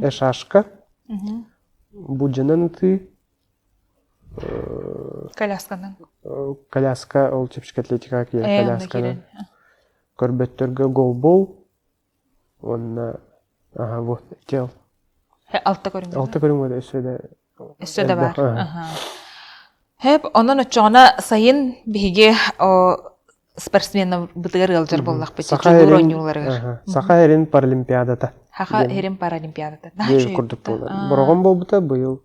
шашка, буджанан ты, коляска, ол чепчик атлетикага кие коляска. Көрбөттөргө голбол, онна, вот, тел. Алта көрүнгөн. Алта көрүнгөн өсөдө бар. Хеп, онон очона сайын биге спортсмена бытыгар ылжыр боллак бит. Жулур онюларыгар. Саха-Эрин паралимпиадата. Хаха-Эрин паралимпиадата. Дел курдук болду. Борогон болбута быйыл.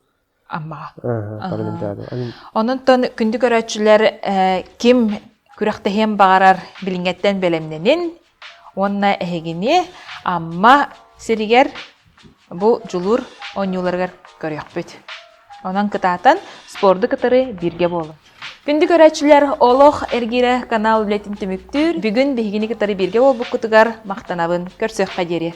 Амма. Паралимпиада. Онон тон күндү көрөчүлөр ким күрөктөһөн багарар билингеттен белемненин, онна эхегини амма сиригер бу жулур онюларыгар көрөкпүт. Онан кытаатан спорды кытары бирге болу. Күндү көрөчүлөр олох эргире канал билетин түмүктүр. Бүгүн бигини кытары бирге болбук кутугар мактанабын көрсөк кадери.